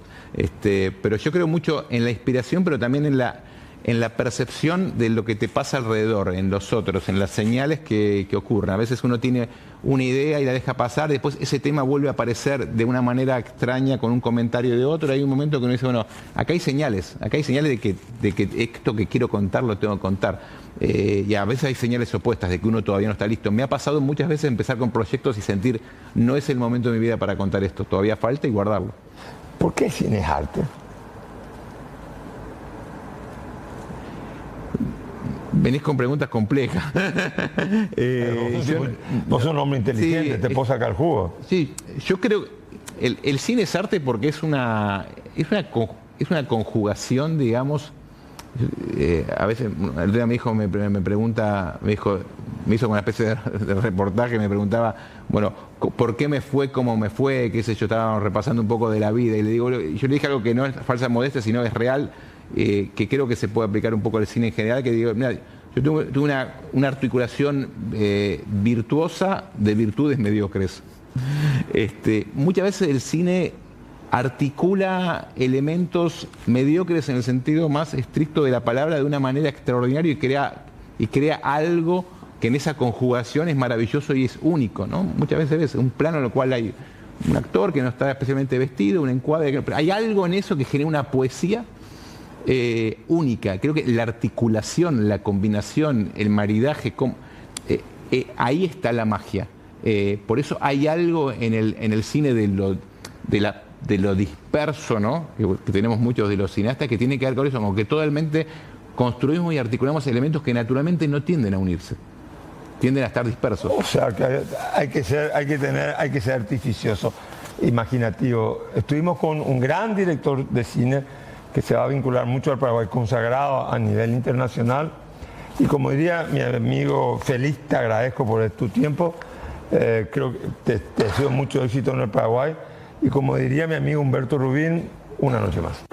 Pero yo creo mucho en la inspiración, pero también en la percepción de lo que te pasa alrededor, en los otros, en las señales que ocurren. A veces uno tiene una idea y la deja pasar, después ese tema vuelve a aparecer de una manera extraña con un comentario de otro, y hay un momento que uno dice, bueno, acá hay señales de que esto que quiero contar lo tengo que contar. Y a veces hay señales opuestas de que uno todavía no está listo. Me ha pasado muchas veces empezar con proyectos y sentir, no es el momento de mi vida para contar esto, todavía falta, y guardarlo. ¿Por qué cine es arte? venís con preguntas complejas. Vos sos un hombre inteligente, te puedo sacar jugo. Sí, yo creo que el cine es arte porque es una conjugación, digamos. A veces el día mi hijo me pregunta, me hizo una especie de reportaje, me preguntaba, bueno, ¿por qué me fue como me fue? Qué sé yo, estábamos repasando un poco de la vida y yo le dije algo que no es falsa modestia, sino es real, que creo que se puede aplicar un poco al cine en general, que digo, mira, yo tuve una articulación virtuosa de virtudes mediocres. Muchas veces el cine articula elementos mediocres en el sentido más estricto de la palabra de una manera extraordinaria y crea algo que en esa conjugación es maravilloso y es único, ¿no? Muchas veces ves un plano en el cual hay un actor que no está especialmente vestido, un encuadre, pero hay algo en eso que genera una poesía única. Creo que la articulación, la combinación, el maridaje, ahí está la magia. Por eso hay algo en el cine de lo disperso, ¿no? Que tenemos muchos de los cineastas, que tiene que ver con eso, como que totalmente construimos y articulamos elementos que naturalmente no tienden a unirse, tienden a estar dispersos. O sea, que hay que ser artificioso, imaginativo. Estuvimos con un gran director de cine que se va a vincular mucho al Paraguay, consagrado a nivel internacional. Y como diría mi amigo Félix, te agradezco por tu tiempo. Creo que te deseo mucho éxito en el Paraguay. Y como diría mi amigo Humberto Rubín, una noche más.